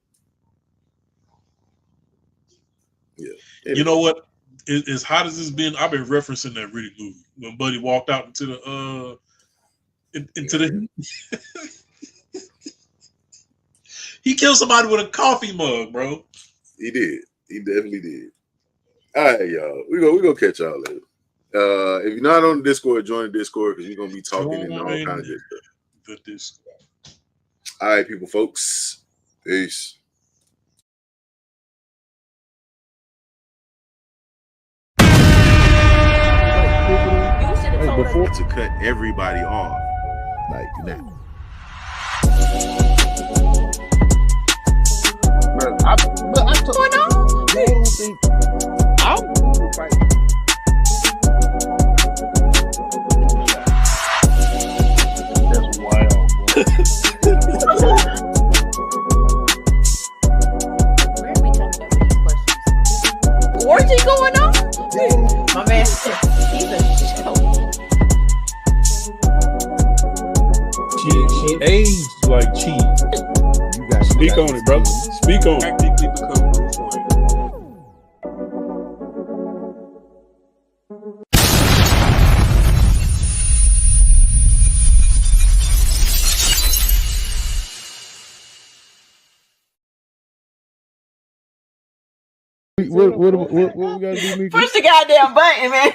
Yeah. Anyway. You know what? As hot as it's been, I've been referencing that Riddick movie when Buddy walked out into the he killed somebody with a coffee mug, bro. He did. He definitely did. All right, y'all. We gonna catch y'all later. If you're not on the Discord, join the Discord because we're gonna be talking and all kinds of good stuff. The Discord. All right, people, folks. Peace. Before to cut everybody off like that. Bro, I took What's going on? That's wild, bro. He aged like cheese. Speak on it, brother. Speak on it. Practically become Bruce Wayne. What we gotta do, Mika? Push the goddamn button, man.